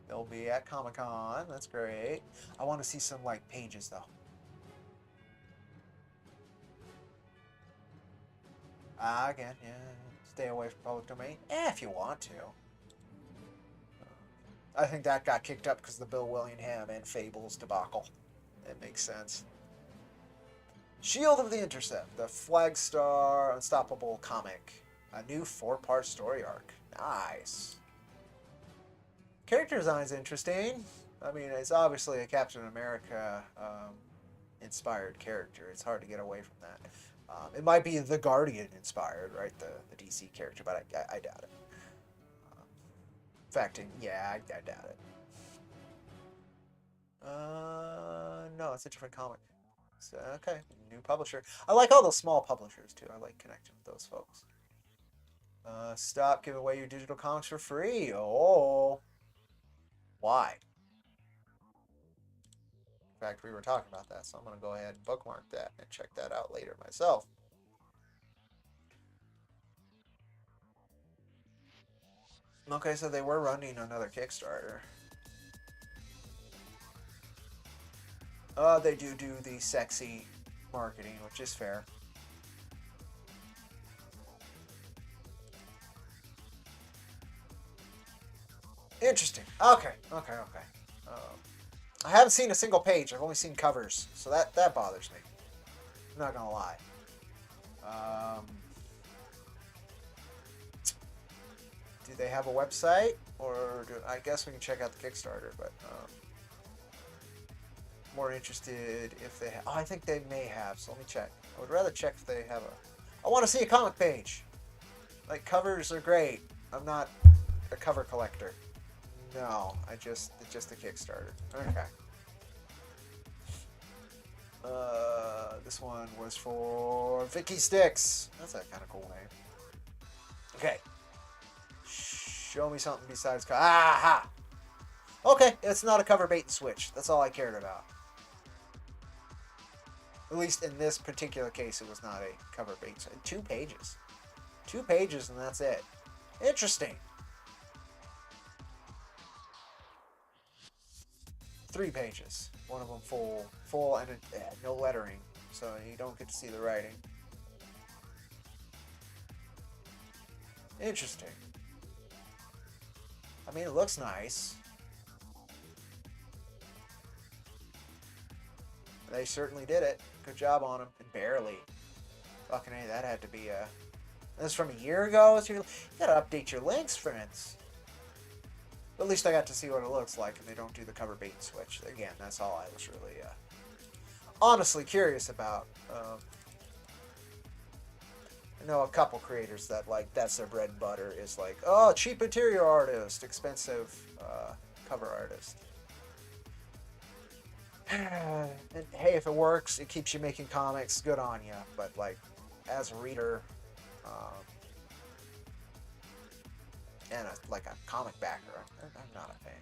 They'll be at Comic-Con. That's great. I want to see some like pages though. Again, yeah. Stay away from public domain. If you want to. I think that got kicked up because of the Bill Willingham and Fables debacle. It makes sense. Shield of the Intercept, the Flagstar Unstoppable comic. A new 4-part story arc. Nice. Character design's interesting. I mean, it's obviously a Captain America inspired character. It's hard to get away from that. It might be the Guardian inspired, right? The DC character, but I doubt it. In fact, yeah, I doubt it. No, it's a different comic. So, okay, new publisher. I like all those small publishers too. I like connecting with those folks. Stop giving away your digital comics for free. Oh. Why? In fact, we were talking about that, so I'm going to go ahead and bookmark that and check that out later myself. Okay, so they were running another Kickstarter. They do the sexy marketing, which is fair. Interesting. Okay. I haven't seen a single page. I've only seen covers, so that bothers me. I'm not gonna lie. Do they have a website, or I guess we can check out the Kickstarter? But more interested if they. Oh, I think they may have. So let me check. I would rather check if they have a. I want to see a comic page. Like, covers are great. I'm not a cover collector. No, it's just a Kickstarter. Okay. This one was for Vicky Sticks. That's a kind of cool name. Okay. Show me something besides aha. Okay, it's not a cover bait and switch. That's all I cared about. At least in this particular case, it was not a cover bait. 2 pages. 2 pages, and that's it. Interesting. 3 pages. One of them full, and no lettering, so you don't get to see the writing. Interesting. I mean, it looks nice. They certainly did it. Good job on them. And barely. Fucking A, that had to be a... That's from a year ago? So you gotta update your links, friends. But at least I got to see what it looks like, and they don't do the cover bait and switch. Again, that's all I was really honestly curious about. I know a couple creators that, like, that's their bread and butter, is like, oh, cheap interior artist, expensive cover artist. And hey, if it works, it keeps you making comics, good on you. But, like, as a reader, and like a comic backer, I'm not a fan.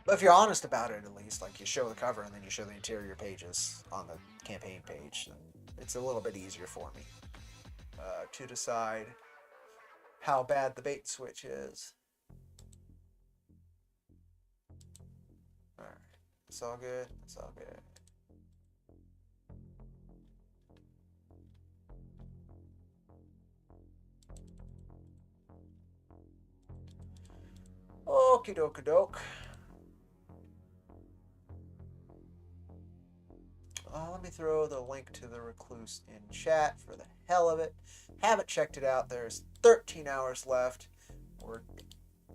But if you're honest about it, at least, like, you show the cover and then you show the interior pages on the campaign page, then it's a little bit easier for me to decide how bad the bait switch is. Alright, it's all good, it's all good. Okie dokie doke. Let me throw the link to the Recluse in chat for the hell of it. Haven't checked it out. There's 13 hours left. We're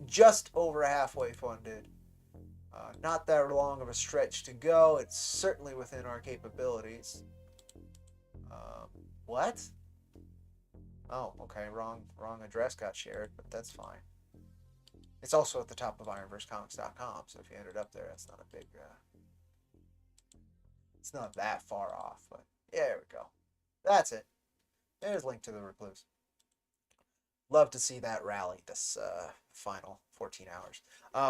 just over halfway funded. Not that long of a stretch to go. It's certainly within our capabilities. What? Oh, okay. Wrong address got shared, but that's fine. It's also at the top of IronVerseComics.com, so if you ended up there, that's not a big... it's not that far off, but yeah, there we go. That's it. There's a link to the Recluse. Love to see that rally this final 14 hours.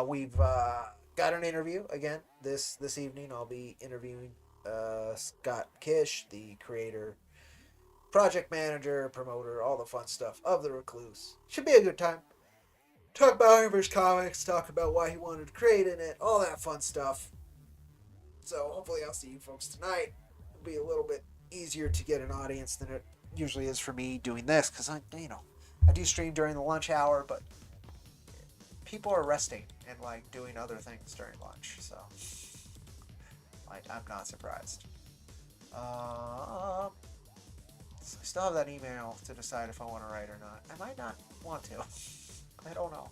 We've got an interview again this evening. I'll be interviewing Scott Kish, the creator, project manager, promoter, all the fun stuff of the Recluse. Should be a good time. Talk about IronVerse Comics, talk about why he wanted to create in it, all that fun stuff. So hopefully I'll see you folks tonight. It'll be a little bit easier to get an audience than it usually is for me doing this, because I do stream during the lunch hour, but people are resting and, like, doing other things during lunch, so, like, I'm not surprised. I still have that email to decide if I want to write or not. I might not want to. I don't know.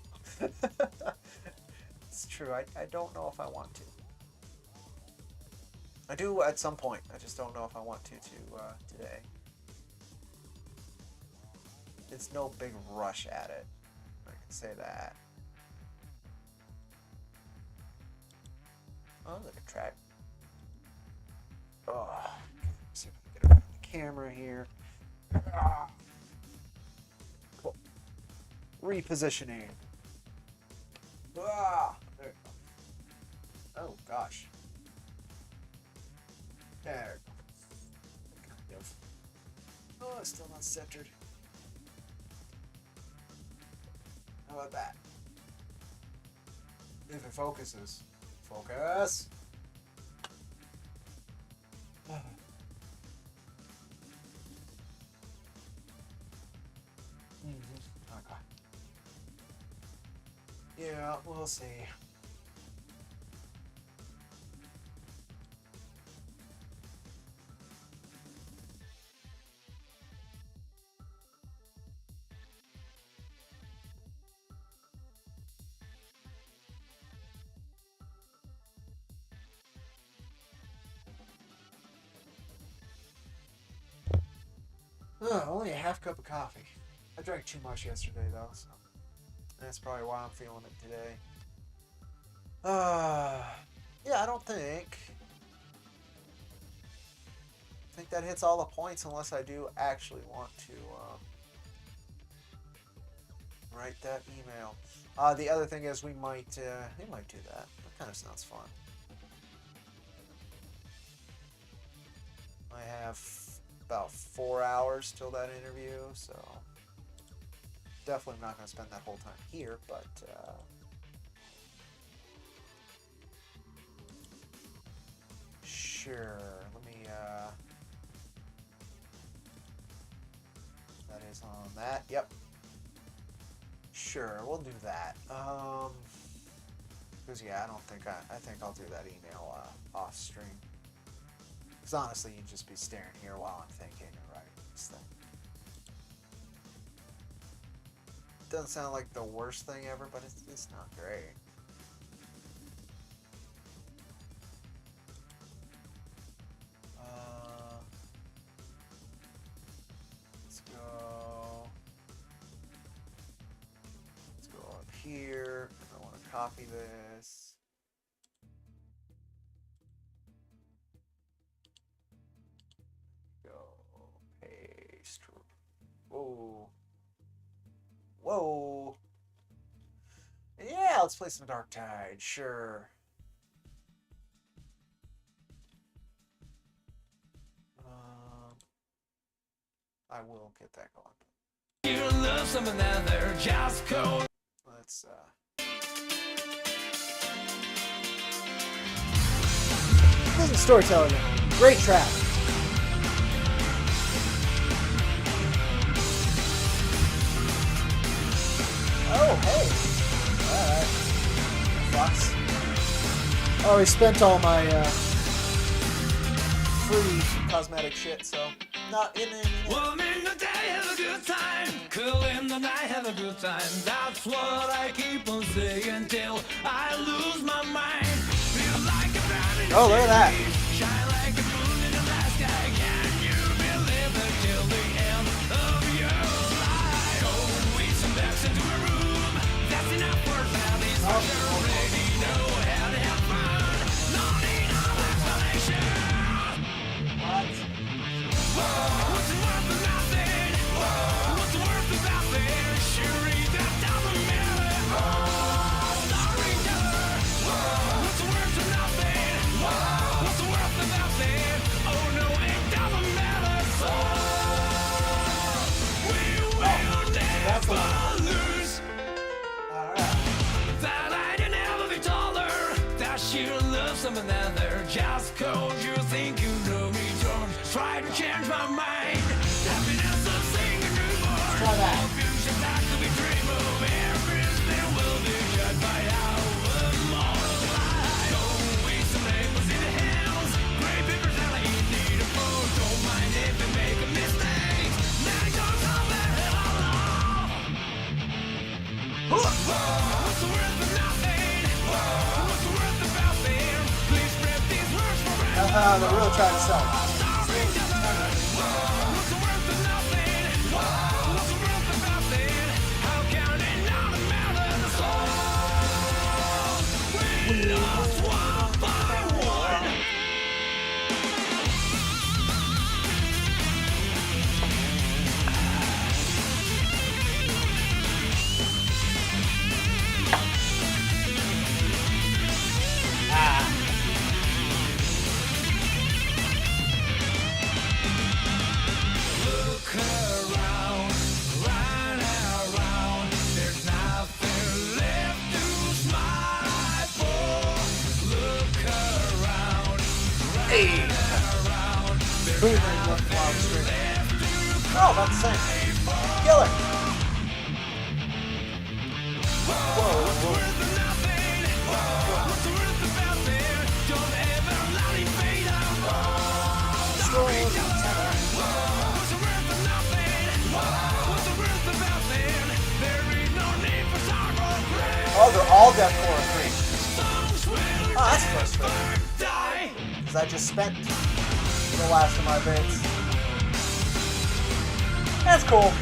It's true. I don't know if I want to. I do at some point. I just don't know if I want to today. It's no big rush at it. I can say that. Oh, look at track. Oh, let's see if I can get camera here. Cool. Repositioning. There we go. Oh gosh. There. Kind of. Oh, it's still not centered. How about that? If it focuses. Focus. Okay. Yeah, we'll see. Only a half cup of coffee. I drank too much yesterday though, so that's probably why I'm feeling it today. Yeah, I don't think that hits all the points unless I do actually want to write that email. The other thing is we might do that. That kind of sounds fun. I have about 4 hours till that interview, so definitely not going to spend that whole time here, but sure. Let me that is on that. Yep. Sure, we'll do that. Because yeah, I think I'll do that email off stream. Because honestly, you'd just be staring here while I'm thinking and writing this thing. Doesn't sound like the worst thing ever, but it's not great. Let's go. Let's go up here. I want to copy this. Paste. Whoa. Whoa. Yeah, let's play some Dark Tide. Sure. I will get that going. You love some of that, they're just cold. Let's This is storytelling. Great track. Oh, hey. Alright. Fox. I already spent all my free cosmetic shit, so not in it. Warm in the day, have a good time. Cool in the night, have a good time. That's what I keep on saying till I lose my mind. Feel like a man in the Oh, look at that. shine like a moon in the night sky. Can you believe it till the end of your life? Oh, we some backs into a room. That's enough for families. You already know how to have fun. No need of explanation. What? What's it worth of nothing? What's it worth of nothing? Sure, that doesn't matter. Storyteller. What's it worth of nothing? What's it worth of nothing? Oh no, it doesn't matter. So we will never lose. Alright. That I can never be taller. That sheer love some another. Just cause you think you know me, don't try to change my mind. Happiness of seeing a newborn. Try that. All future back to be dream of. Everything will be judged by our moral life. Oh, we some labels in the hands. Great big personality need a pro. Don't mind if we make a mistake. Let go of the hell alone. What's the worth of nothing? What's the worth of nothing? Please spread these words forever. They're really trying to sell it. What's the worth of nothing? What's the worth of nothing? How can it not matter? We lost one by one. Hey! Boom, and left wild straight. Oh, about the same. Killer! Whoa, whoa. Oh, they're all dead for 3. Oh, that's frustrating. Because I just spent the last of my bits. That's cool.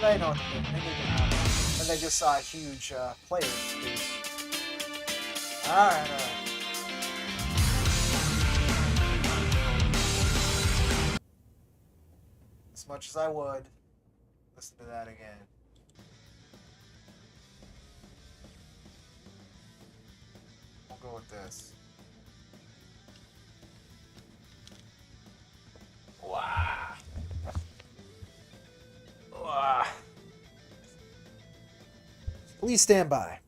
They know what to do. They need to have it. And they just saw a huge player boost. Alright. As much as I would, listen to that again. We'll go with this. Wow. Wow. Please stand by.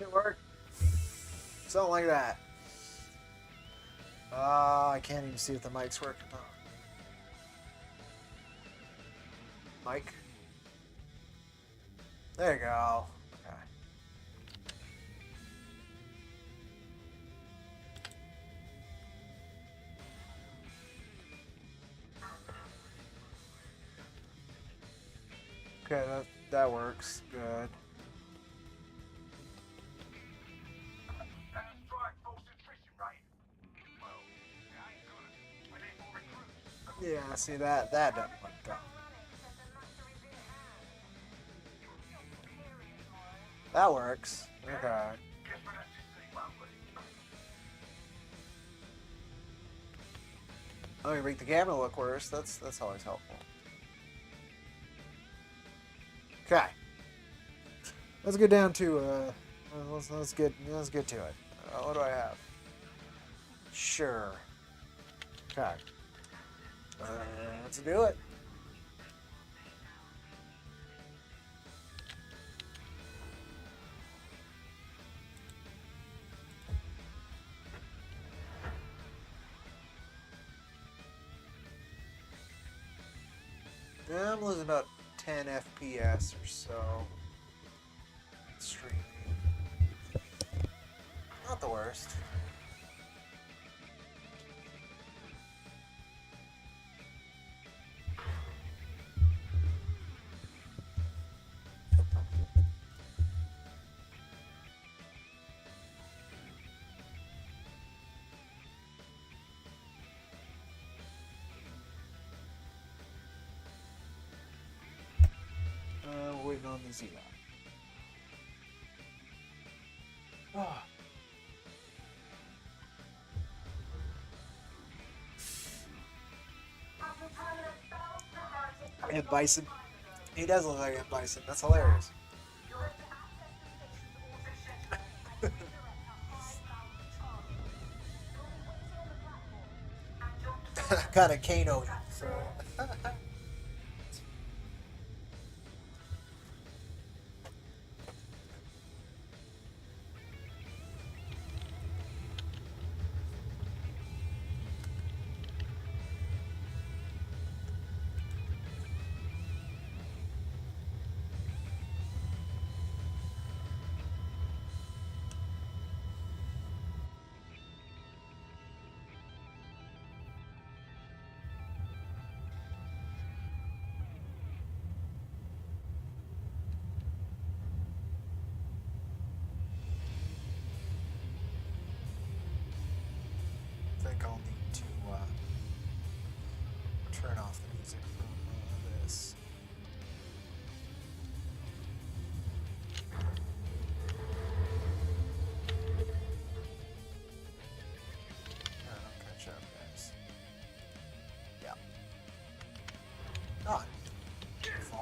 It work. Something like that. I can't even see if the mic's working. Oh. Mic. There you go. Okay. Okay, that works. Good. Yeah, see that doesn't work though. That works. Okay. Oh, you make the camera look worse. That's always helpful. Okay. Let's get down to let's get to it. What do I have? Sure. Okay. Let's do it. I'm losing about 10 FPS or so. Streaming. Not the worst. Waiting on the Zeta. Oh. Ed Bison. He does look like Ed Bison. That's hilarious. Kind of Kano. So.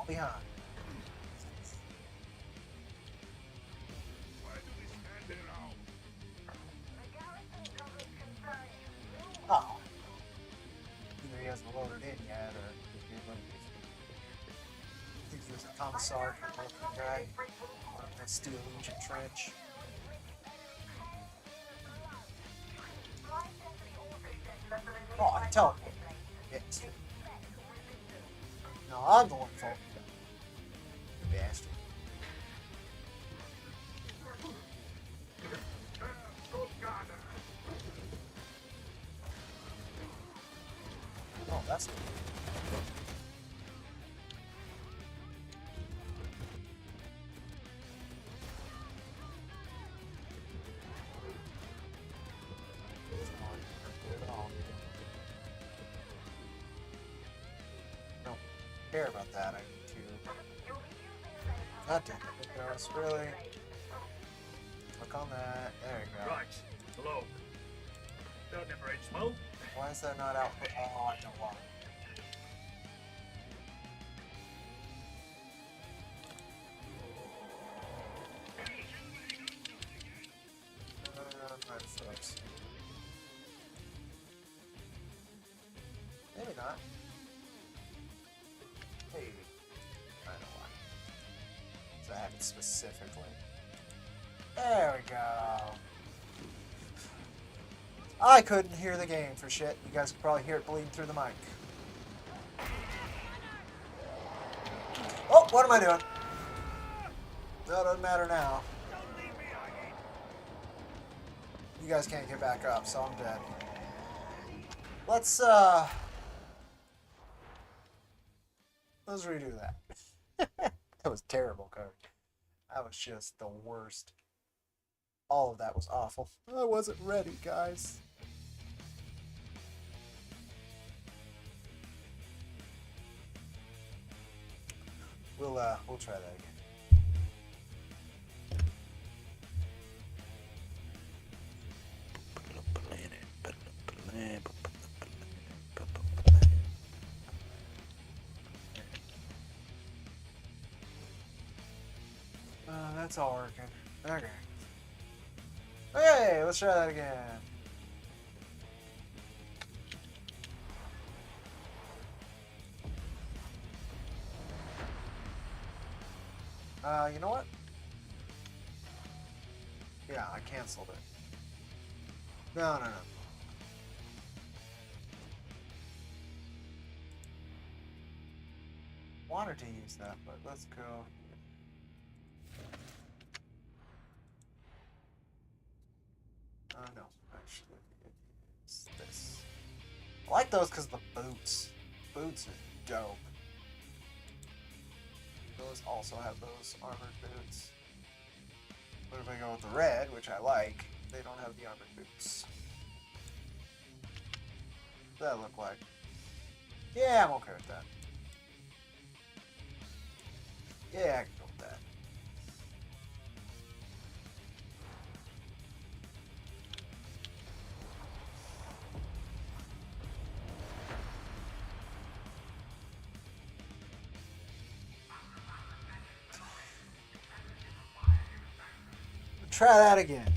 behind. Oh. Either he hasn't loaded in yet, or he's just a commissar looking guy. Or a Steel Legion trench. Oh, I tell him. Yes. No, I'm the one faulting him. You bastard. Oh, that's good. Don't care about that. I need to. God damn it, Nicholas, really? Click on that. There you go. Right. Hello. Don't liberate smoke. Why is that not out? Oh, I know why. Right, folks. Maybe not. Maybe. I know why. So I have it specifically. There we go. I couldn't hear the game for shit. You guys could probably hear it bleeding through the mic. Oh, what am I doing? That doesn't matter now. You guys can't get back up, so I'm dead. Let's redo that. That was terrible, Cody. That was just the worst. All of that was awful. I wasn't ready, guys. We'll try that again. That's all working. Okay. Okay, let's try that again. You know what? Yeah, I canceled it. No. Wanted to use that, but let's go. No, actually, it's this. I like those because the boots. Boots are dope. Those also have those armored boots. But if I go with the red, which I like, they don't have the armored boots. What does that look like? Yeah, I'm okay with that. Yeah, I can go with that. Try that again.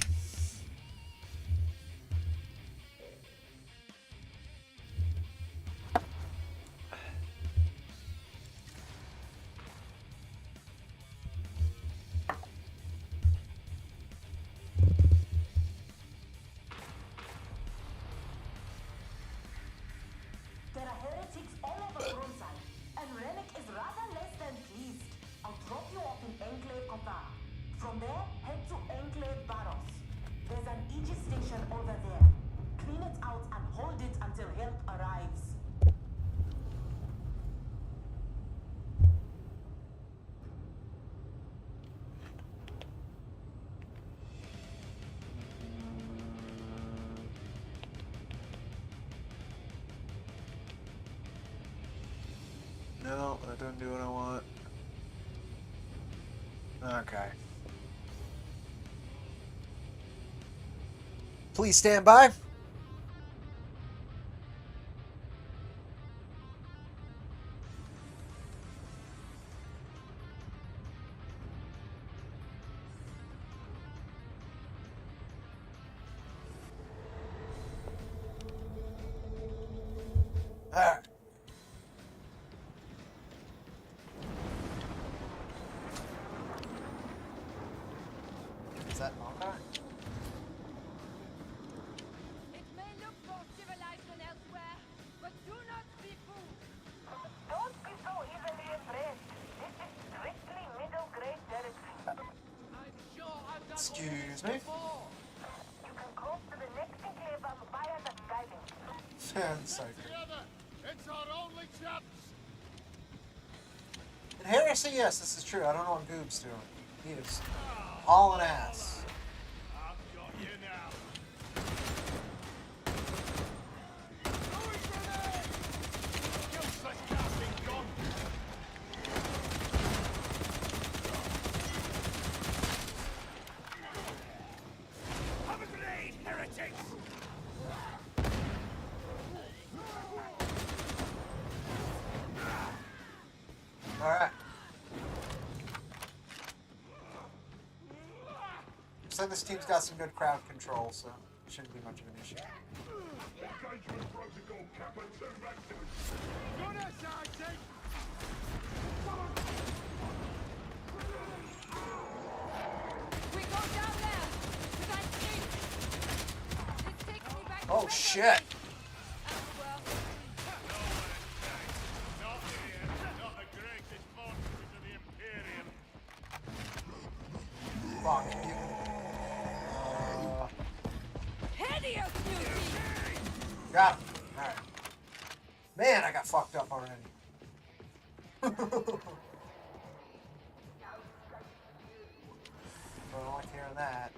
There are heretics all over Grunzal, and Rennick is rather less than pleased. I'll drop you off in Enclave Qatar. From there, head to Enclave Baros. There's an Aegis station over there. Clean it out and hold it until help arrives. No, that doesn't do what I want. Okay. Please stand by. Alright. Is that Hawkeye? It may look more civilized than elsewhere, but do not be fooled. Don't be so easily impressed. This is strictly middle grade territory. I'm sure I've done Excuse all me? this before. You can cross to the next enclave via the skylink. Psycho. Together, it's our only chance. And Harrison, yes, this is true. I don't know what Goob's doing. He is hauling ass. I've got you now. Useless casting gun. Have a grenade, heretics! Alright. Looks like this team's got some good crowd control, so it shouldn't be much of an issue. Gunner, Sergeant! We go down there to that gate. This takes me back to Oh, Red shit. Oak. Oh, well. Not here, not the greatest fortresses of the Imperium. Fuck you. Hideous beauty! Got him. Alright. Man, I got fucked up already. Well, I don't like hearing that.